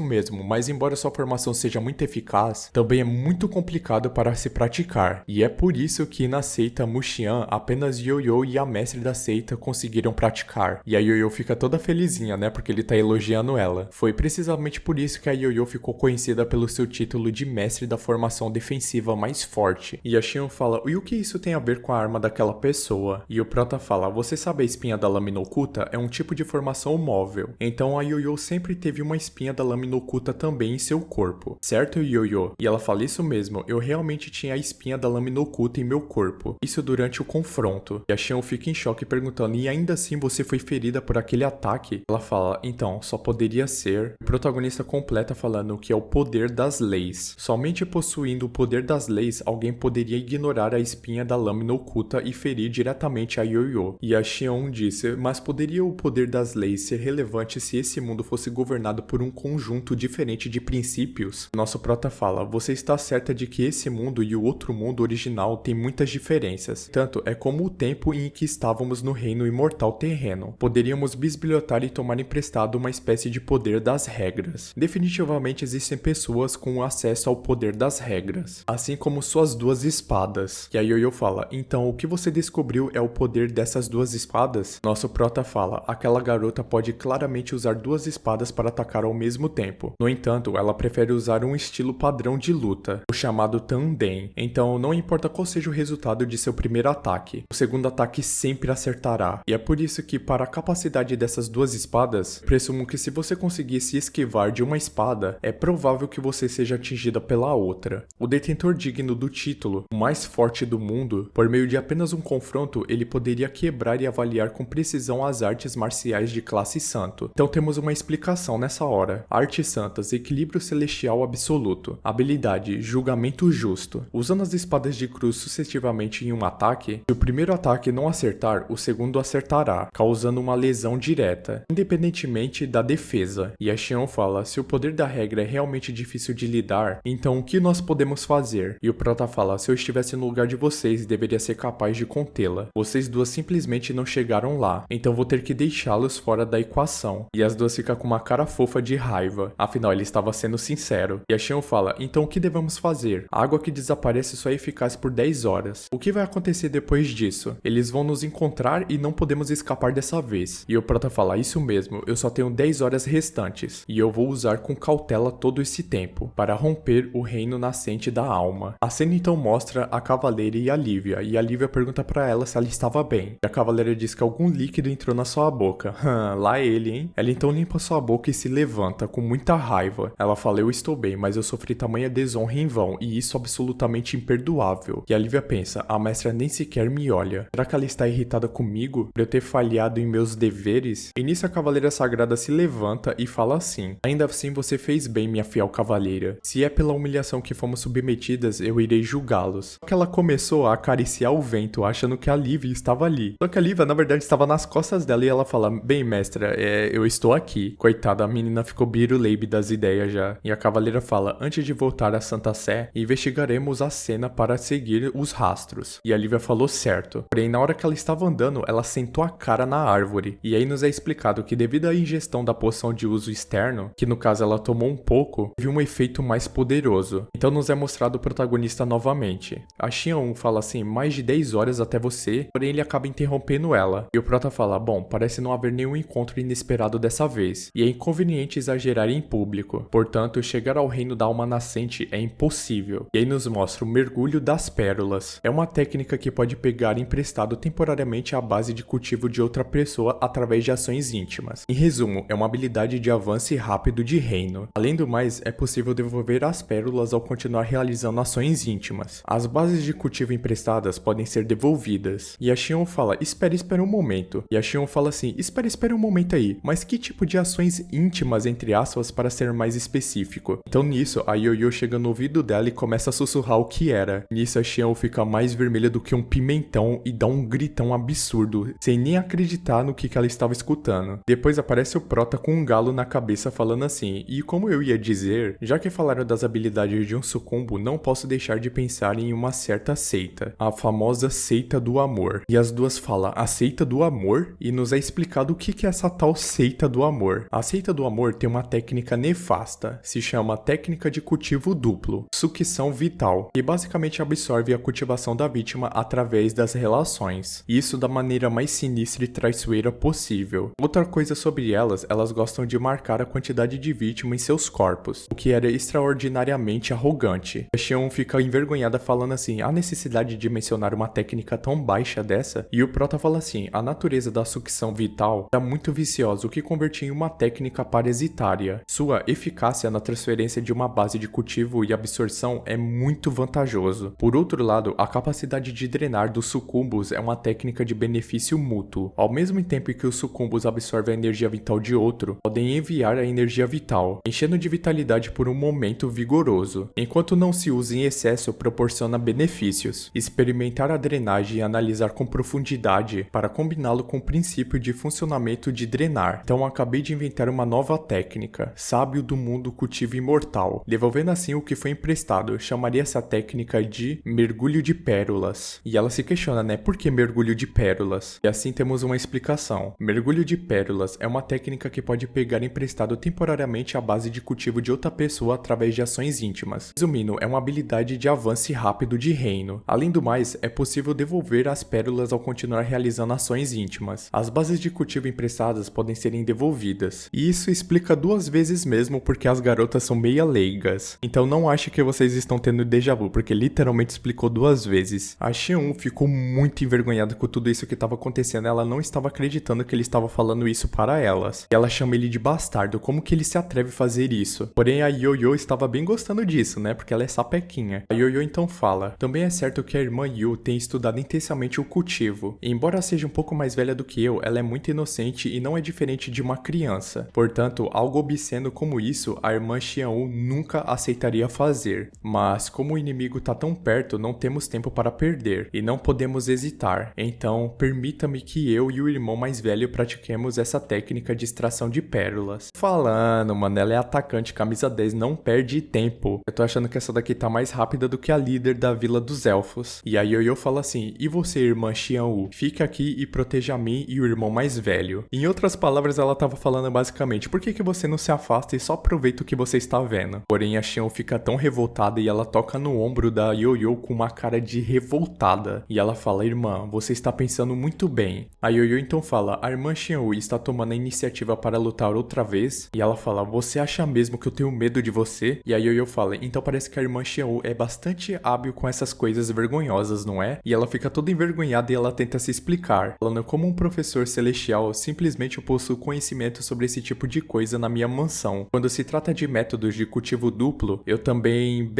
mesmo, mas embora sua formação seja muito eficaz, também é muito complicado para se praticar. E é por isso que na seita Muxian, apenas Yoyo e a mestre da seita conseguiram praticar. E a Yoyo fica toda felizinha, né, porque ele tá elogiando ela. Foi precisamente por isso que a Yoyo ficou conhecida pelo seu título de mestre da formação defensiva mais forte. E a Xion fala, e o que isso tem a ver com a arma daquela pessoa? E o prota fala, você sabe a espinha da lâmina oculta? É um tipo de formação móvel. Então a Yoyo sempre teve uma espinha da lâmina oculta também em seu corpo. Certo, Yoyo? E ela fala, isso mesmo, eu realmente tinha a espinha da lâmina oculta em meu corpo. Isso durante o confronto. E a Xion fica em choque perguntando, e ainda assim você foi ferida por aquele ataque? Ela fala, então, só poderia ser. O protagonista completa falando que é o poder da das leis. Somente possuindo o poder das leis, alguém poderia ignorar a espinha da lâmina oculta e ferir diretamente a Yoyo. E a Xion disse, mas poderia o poder das leis ser relevante se esse mundo fosse governado por um conjunto diferente de princípios? Nosso prota fala, você está certa de que esse mundo e o outro mundo original têm muitas diferenças. Tanto é como o tempo em que estávamos no reino imortal terreno. Poderíamos bisbilhotar e tomar emprestado uma espécie de poder das regras. Definitivamente existem pessoas com acesso ao poder das regras, assim como suas duas espadas. E a Yoyo fala, então o que você descobriu é o poder dessas duas espadas? Nosso prota fala, aquela garota pode claramente usar duas espadas para atacar ao mesmo tempo. No entanto, ela prefere usar um estilo padrão de luta, o chamado Tanden. Então não importa qual seja o resultado de seu primeiro ataque, o segundo ataque sempre acertará. E é por isso que, para a capacidade dessas duas espadas, presumo que se você conseguir se esquivar de uma espada, é provável que você seja atingida pela outra. O detentor digno do título, o mais forte do mundo, por meio de apenas um confronto, ele poderia quebrar e avaliar com precisão as artes marciais de classe santo. Então temos uma explicação nessa hora. Artes santas, equilíbrio celestial absoluto. Habilidade, julgamento justo. Usando as espadas de cruz sucessivamente em um ataque, se o primeiro ataque não acertar, o segundo acertará, causando uma lesão direta, independentemente da defesa. E a Xion fala, se o poder da regra é realmente difícil de lidar, então o que nós podemos fazer? E o prota fala, se eu estivesse no lugar de vocês, deveria ser capaz de contê-la. Vocês duas simplesmente não chegaram lá, então vou ter que deixá-los fora da equação. E as duas ficam com uma cara fofa de raiva, afinal ele estava sendo sincero. E a Xion fala, então o que devemos fazer? A água que desaparece só é eficaz por 10 horas. O que vai acontecer depois disso? Eles vão nos encontrar e não podemos escapar dessa vez. E o prota fala, isso mesmo, eu só tenho 10 horas restantes, e eu vou usar com cautela todo esse tempo, para romper o reino nascente da alma. A cena então mostra a Cavaleira e a Lívia pergunta pra ela se ela estava bem. E a Cavaleira diz que algum líquido entrou na sua boca. Lá ele, hein? Ela então limpa sua boca e se levanta com muita raiva. Ela fala, eu estou bem, mas eu sofri tamanha desonra em vão, e isso absolutamente imperdoável. E a Lívia pensa, a mestra nem sequer me olha. Será que ela está irritada comigo por eu ter falhado em meus deveres? E nisso a Cavaleira Sagrada se levanta e fala assim, ainda assim você fez bem, minha fiel cavaleira. Se é pela humilhação que fomos submetidas, eu irei julgá-los. Só que ela começou a acariciar o vento, achando que a Lívia estava ali. Só que a Lívia, na verdade, estava nas costas dela e ela fala, bem, mestra, eu estou aqui. Coitada, a menina ficou biruleibe das ideias já. E a Cavaleira fala, antes de voltar a Santa Sé, investigaremos a cena para seguir os rastros. E a Lívia falou certo. Porém, na hora que ela estava andando, ela sentou a cara na árvore. E aí nos é explicado que devido à ingestão da poção de uso externo, que no caso ela tomou um pouco, teve um efeito mais poderoso. Então nos é mostrado o protagonista novamente. A Xion fala assim, mais de 10 horas até você, porém ele acaba interrompendo ela. E o prota fala, bom, parece não haver nenhum encontro inesperado dessa vez, e é inconveniente exagerar em público. Portanto, chegar ao reino da alma nascente é impossível. E aí nos mostra o mergulho das pérolas. É uma técnica que pode pegar emprestado temporariamente à base de cultivo de outra pessoa através de ações íntimas. Em resumo, é uma habilidade de avanço rápido de reino. Além do mais, é possível devolver as pérolas ao continuar realizando ações íntimas. As bases de cultivo emprestadas podem ser devolvidas. E a Xion fala, espera um momento. E a Xion fala assim, espera um momento aí, mas que tipo de ações íntimas, entre aspas, para ser mais específico? Então nisso, a Yoyo chega no ouvido dela e começa a sussurrar o que era. Nisso a Xion fica mais vermelha do que um pimentão e dá um gritão absurdo, sem nem acreditar no que ela estava escutando. Depois aparece o prota com um galo na cabeça falando assim, e como eu ia dizer, já que falaram das habilidades de um sucumbo, não posso deixar de pensar em uma certa seita, a famosa seita do amor. E as duas falam, a seita do amor? E nos é explicado o que é essa tal seita do amor. A seita do amor tem uma técnica nefasta, se chama técnica de cultivo duplo, sucção vital, que basicamente absorve a cultivação da vítima através das relações. E isso da maneira mais sinistra e traiçoeira possível. Outra coisa sobre elas gostam de marcar a quantidade de vítima em seus corpos, o que era extraordinariamente arrogante. A Xion fica envergonhada falando assim, a necessidade de mencionar uma técnica tão baixa dessa? E o prota fala assim, a natureza da sucção vital era muito viciosa, o que convertia em uma técnica parasitária. Sua eficácia na transferência de uma base de cultivo e absorção é muito vantajoso. Por outro lado, a capacidade de drenar dos sucumbos é uma técnica de benefício mútuo. Ao mesmo tempo que os sucumbos absorvem a energia vital de outro, podem enviar a energia vital, enchendo de vitalidade por um momento vigoroso. Enquanto não se usa em excesso, proporciona benefícios. Experimentar a drenagem e analisar com profundidade para combiná-lo com o princípio de funcionamento de drenar. Então acabei de inventar uma nova técnica. Sábio do mundo cultivo imortal. Devolvendo assim o que foi emprestado, chamaria essa técnica de mergulho de pérolas. E ela se questiona, né? Por que mergulho de pérolas? E assim temos uma explicação. Mergulho de pérolas é uma técnica que pode pegar emprestado temporariamente a base de cultivo de outra pessoa através de ações íntimas. Resumindo, é uma habilidade de avanço rápido de reino. Além do mais, é possível devolver as pérolas ao continuar realizando ações íntimas. As bases de cultivo emprestadas podem serem devolvidas. E isso explica 2 vezes mesmo porque as garotas são meia leigas. Então não ache que vocês estão tendo déjà vu, porque literalmente explicou 2 vezes. A Xian ficou muito envergonhada com tudo isso que estava acontecendo. Ela não estava acreditando que ele estava falando isso para elas. E ela chama ele de bastardo. Como que ele se atreve a fazer isso? Porém a Yoyo estava bem gostando disso, né? Porque ela é sapequinha. A Yoyo então fala: também é certo que a irmã Yu tem estudado intensamente o cultivo. E embora seja um pouco mais velha do que eu, ela é muito inocente e não é diferente de uma criança. Portanto, algo obsceno como isso, a irmã Xianwu nunca aceitaria fazer. Mas como o inimigo tá tão perto, não temos tempo para perder e não podemos hesitar. Então, permita-me que eu e o irmão mais velho pratiquemos essa técnica de extração de pérolas. Falando, mano, ela é atacante, camisa 10, não perde tempo. Eu tô achando que essa daqui tá mais rápida do que a líder da Vila dos Elfos. E a Yoyo fala assim: e você, irmã Xianwu, fica aqui e proteja a mim e o irmão mais velho. Em outras palavras, ela tava falando basicamente: por que você não se afasta e só aproveita o que você está vendo? Porém, a Xianwu fica tão revoltada e ela toca no ombro da Yoyo com uma cara de revoltada. E ela fala: irmã, você está pensando muito bem. A Yoyo então fala: a irmã Xianwu está tomando a iniciativa para lutar outra vez. E ela fala: você acha mesmo que eu tenho medo de você? E a Yoyo fala: então parece que a irmã Xianwu é bastante hábil com essas coisas vergonhosas, não é? E ela fica toda envergonhada e ela tenta se explicar, falando: como um professor celestial, simplesmente eu possuo conhecimento sobre esse tipo de coisa na minha mansão. Quando se trata de métodos de cultivo duplo, eu também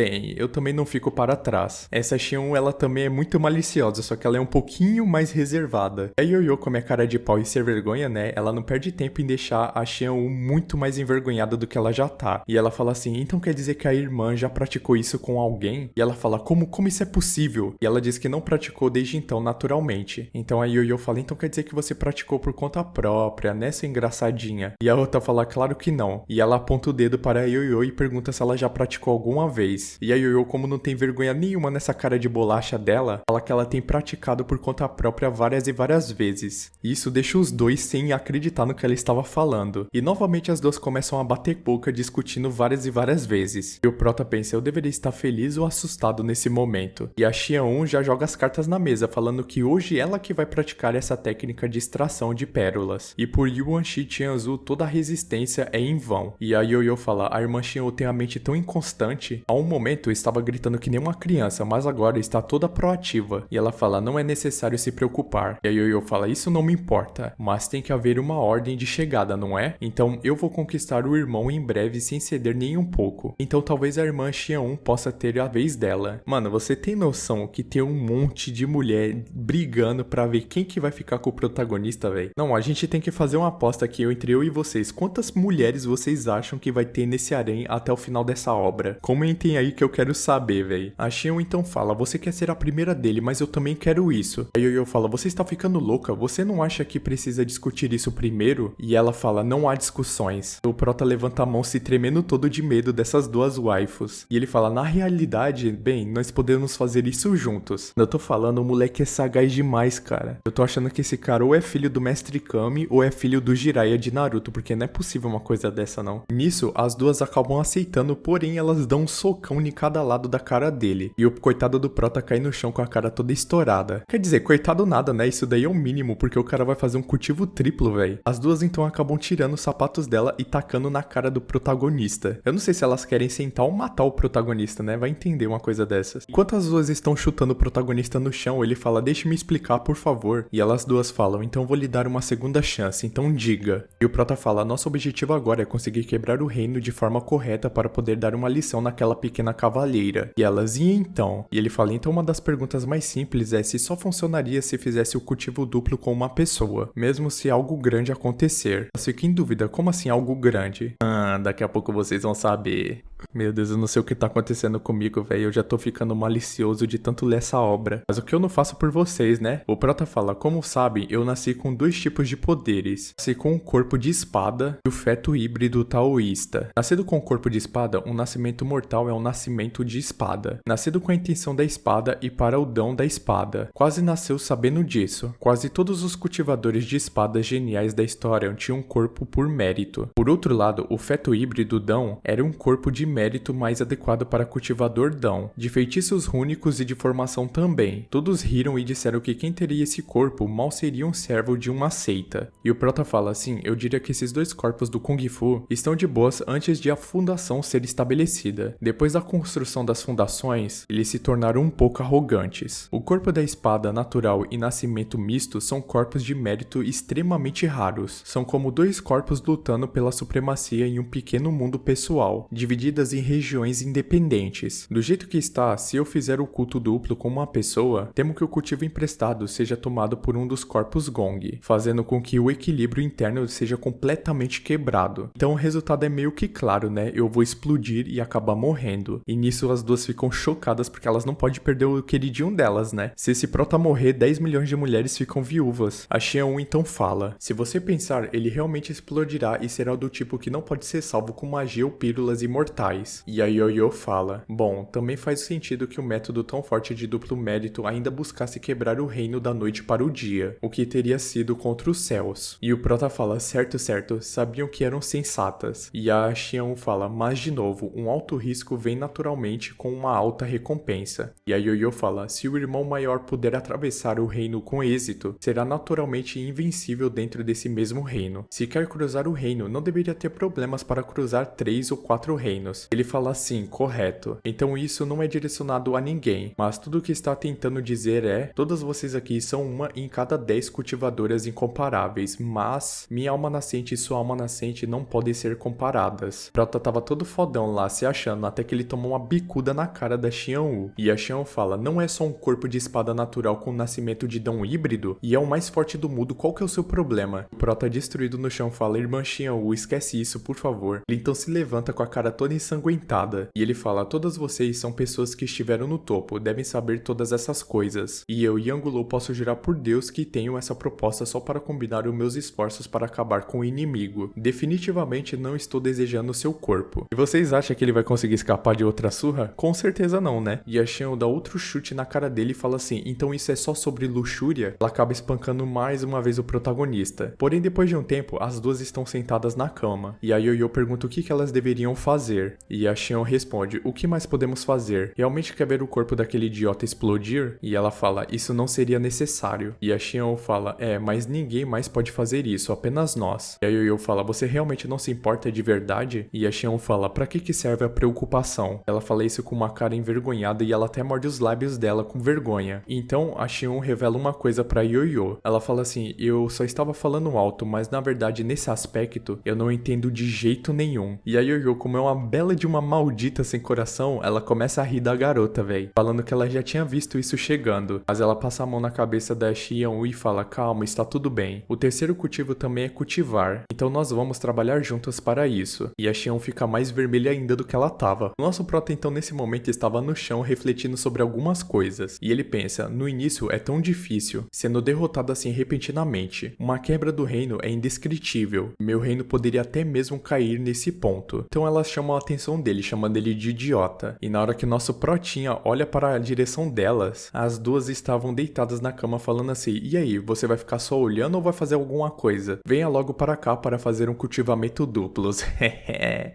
não fico para trás. Essa Xianwu, ela também é muito maliciosa, só que ela é um pouquinho mais reservada. A Yoyo, com a minha cara de pau e ser vergonha, né? Ela não perde tempo em deixar a Xianwu muito mais envergonhada do que ela já tá. E ela fala assim: então quer dizer que a irmã já praticou isso com alguém? E ela fala: como isso é possível? E ela diz que não praticou desde então naturalmente. Então a Yoyo fala: então quer dizer que você praticou por conta própria, né, sua engraçadinha? E a outra fala: claro que não. E ela aponta o dedo para a Yoyo e pergunta se ela já praticou alguma vez. E a Yoyo, como não tem vergonha nenhuma nessa cara de bolacha dela, fala que ela tem praticado por conta própria várias e várias vezes. E isso deixa os dois sem acreditar no que ela estava falando. E novamente as duas começam a bater boca discutindo várias e várias vezes. E o Prota pensa: eu deveria estar feliz ou assustado nesse momento. E a Xianwu já joga as cartas na mesa, falando que hoje ela que vai praticar essa técnica de extração de pérolas. E por Yuan Shi Tianzu, toda a resistência é em vão. E a Yoyo fala: a irmã Xianwu tem a mente tão inconstante. Há um momento estava gritando que nem uma criança, mas agora está toda proativa. E ela fala: não é necessário se preocupar. E a Yoyo fala: isso não me importa, mas tem que haver uma ordem de chegada, não é? Então eu vou conquistar o irmão em breve sem ceder nem um pouco. Então talvez a irmã Xianwu possa ter a vez dela. Mano, você tem noção que tem um monte de mulher brigando pra ver quem que vai ficar com o protagonista, velho? Não, a gente tem que fazer uma aposta aqui entre eu e vocês. Quantas mulheres vocês acham que vai ter nesse harém até o final dessa obra? Comentem aí que eu quero saber, velho. A Xianwu então fala: você quer ser a primeira dele, mas eu também quero isso. A Yoyo fala: você está ficando louca? Você não acha que precisa discutir isso primeiro? E ela fala: não há discussões. O Prota levanta a mão se tremendo todo de medo dessas duas waifus. E ele fala: na realidade, bem, nós podemos fazer isso juntos. Eu tô falando, o moleque é sagaz demais, cara. Eu tô achando que esse cara ou é filho do Mestre Kami ou é filho do Jiraiya de Naruto, porque não é possível uma coisa dessa, não. Nisso, as duas acabam aceitando, porém elas dão um socão em cada lado da cara dele. E o coitado do Prota cai no chão com a cara toda estourada. Quer dizer, coitado nada, né? Isso daí é o mínimo, porque o cara vai fazer um cultivo triplo, velho. As duas então acabam tirando os sapatos dela e tacando na cara do protagonista. Eu não sei se elas querem sentar ou matar o protagonista, né? Vai entender uma coisa dessas. Enquanto as duas estão chutando o protagonista no chão, ele fala: deixe-me explicar, por favor. E elas duas falam: então vou lhe dar uma segunda chance, então diga. E o Prota fala: nosso objetivo agora é conseguir quebrar o reino de forma correta para poder dar uma lição naquela pequena cavalheira. E elas: e então? E ele fala: então uma das perguntas mais simples é se só funcionaria se fizesse o cultivo duplo com uma pessoa, mesmo se algo grande acontecer. Eu fico em dúvida: como assim algo grande? Daqui a pouco vocês vão saber. Meu Deus, eu não sei o que tá acontecendo comigo, velho. Eu já tô ficando malicioso de tanto ler essa obra. Mas o que eu não faço por vocês, né? O prota fala, como sabem, eu nasci com 2 tipos de poderes. Nasci com um corpo de espada e o feto híbrido taoísta. Nascido com um corpo de espada, um nascimento mortal é um nascimento de espada. Nascido com a intenção da espada e para o dom da espada. Quase nasceu sabendo disso. Quase todos os cultivadores de espadas geniais da história tinham um corpo por mérito. Por outro lado, o feto híbrido Dão era um corpo de mérito mais adequado para cultivador Dão, de feitiços rúnicos e de formação também. Todos riram e disseram que quem teria esse corpo mal seria um servo de uma seita. E o prota fala assim, eu diria que esses 2 corpos do Kung Fu estão de boas antes de a fundação ser estabelecida. Depois da construção das fundações, eles se tornaram um pouco arrogantes. O corpo da espada natural e nascimento misto são corpos de mérito extremamente raros. São como 2 corpos lutando pela supremacia em um pequeno mundo pessoal, divididas em regiões independentes. Do jeito que está, se eu fizer o culto duplo com uma pessoa, temo que o cultivo emprestado seja tomado por um dos corpos Gong, fazendo com que o equilíbrio interno seja completamente quebrado. Então o resultado é meio que claro, né? Eu vou explodir e acabar morrendo. E nisso as duas ficam chocadas porque elas não podem perder o queridinho delas, né? Se esse prota morrer, 10 milhões de mulheres ficam viúvas. A Xian então fala, se você pensar, ele realmente explodirá e será do tipo que não pode ser salvo com magia ou pílulas imortais. E a Yoyo fala, bom, também faz sentido que um método tão forte de duplo mérito ainda buscasse quebrar o reino da noite para o dia, o que teria sido contra os céus. E o prota fala, certo, sabiam que eram sensatas. E a Xian fala, mas de novo, um alto risco vem naturalmente com uma alta recompensa. E a Yoyo fala, se o irmão maior puder atravessar o reino com êxito, será naturalmente invencível dentro desse mesmo reino. Se quer cruzar o reino, não deveria ter problemas para cruzar 3 ou 4 reinos. Ele fala assim, correto. Então isso não é direcionado a ninguém, mas tudo o que está tentando dizer é, todas vocês aqui são uma em cada 10 cultivadoras incomparáveis, mas minha alma nascente e sua alma nascente não podem ser comparadas. Prota tava todo fodão lá, se achando, até que ele tomou uma bicuda na cara da Xian Wu. E a Xian fala, não é só um corpo de espada natural com nascimento de Dão híbrido? E é o mais forte do mundo, qual que é o seu problema? O Prota destruído no chão fala, irmã Xian Wu, esquece isso, por favor. Ele então se levanta com a cara toda ensanguentada. E ele fala, todas vocês são pessoas que estiveram no topo, devem saber todas essas coisas. E eu, Yang Lu, posso jurar por Deus que tenho essa proposta só para combinar os meus esforços para acabar com o inimigo. Definitivamente não estou desejando seu corpo. E vocês acham que ele vai conseguir escapar de outra surra? Com certeza não, né? E a Xian dá outro chute na cara dele e fala assim, então isso é só sobre luxúria? Ela acaba espancando mais uma vez o protagonista. Porém, depois de um tempo, as duas estão sentadas na cama. E a Yoyo pergunta o que elas deveriam fazer. E a Xian responde, o que mais podemos fazer? Realmente quer ver o corpo daquele idiota explodir? E ela fala, isso não seria necessário. E a Xian fala, mas ninguém mais pode fazer isso, apenas nós. E a Yoyo fala, você realmente não se importa de verdade? E a Xian fala, pra que serve a preocupação? Ela fala isso com uma cara envergonhada e ela até morde os lábios dela com vergonha. Então a Xian revela uma coisa pra Yoyo. Ela fala assim, eu só estava falando alto, mas na verdade nesse aspecto eu não entendo de jeito nenhum. E a Yoyo, como é uma bela de uma maldita sem coração, ela começa a rir da garota, véi, falando que ela já tinha visto isso chegando. Mas ela passa a mão na cabeça da Xian e fala, calma, está tudo bem. O terceiro cultivo também é cultivar, então nós vamos trabalhar juntas para isso. E a Xian fica mais vermelha ainda do que ela tava. O nosso prota então nesse momento estava no chão refletindo sobre algumas coisas. E ele pensa, no início é tão difícil, sendo derrotado assim repentinamente. Uma quebra do reino é indescritível. Meu reino poderia até mesmo cair nesse ponto. Então elas chamam a atenção dele, chamando ele de idiota. E na hora que o nosso protinha olha para a direção delas, as duas estavam deitadas na cama falando assim, e aí, você vai ficar só olhando ou vai fazer alguma coisa? Venha logo para cá para fazer um cultivamento duplos.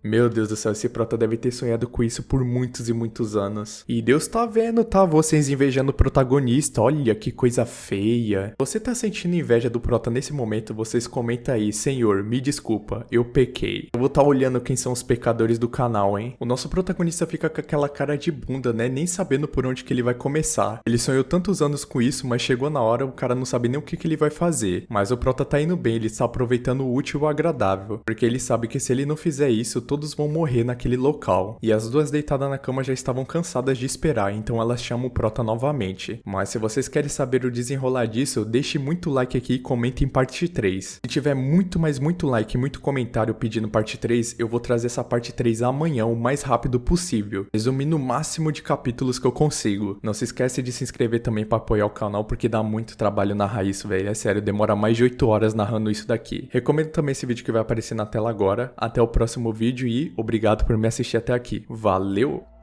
Meu Deus do céu, esse prota deve ter sonhado com isso por muitos e muitos anos. E Deus tá vendo, tá? Vocês invejando o protagonista, olha que coisa feia. Você tá sentindo inveja do prota nesse momento? Vocês comentam aí, Senhor, me desculpa, eu pequei. Eu vou tá olhando quem são os pecadores do canal, hein? O nosso protagonista fica com aquela cara de bunda, né? Nem sabendo por onde que ele vai começar. Ele sonhou tantos anos com isso, mas chegou na hora, o cara não sabe nem o que ele vai fazer. Mas o prota tá indo bem, ele está aproveitando o útil e o agradável. Porque ele sabe que se ele não fizer isso, todos vão morrer naquele local. E as duas deitadas na cama já estavam cansadas de esperar, então elas chamam o prota novamente. Mas se vocês querem saber o desenrolar disso, deixe muito like aqui e comente em parte 3. Se tiver muito, mas muito like e muito comentário pedindo parte 3, eu vou trazer essa parte 3 a amanhã o mais rápido possível, resumindo o máximo de capítulos que eu consigo. Não se esquece de se inscrever também pra apoiar o canal, porque dá muito trabalho narrar isso, velho. É sério, demora mais de 8 horas narrando isso daqui. Recomendo também esse vídeo que vai aparecer na tela agora. Até o próximo vídeo e obrigado por me assistir até aqui. Valeu!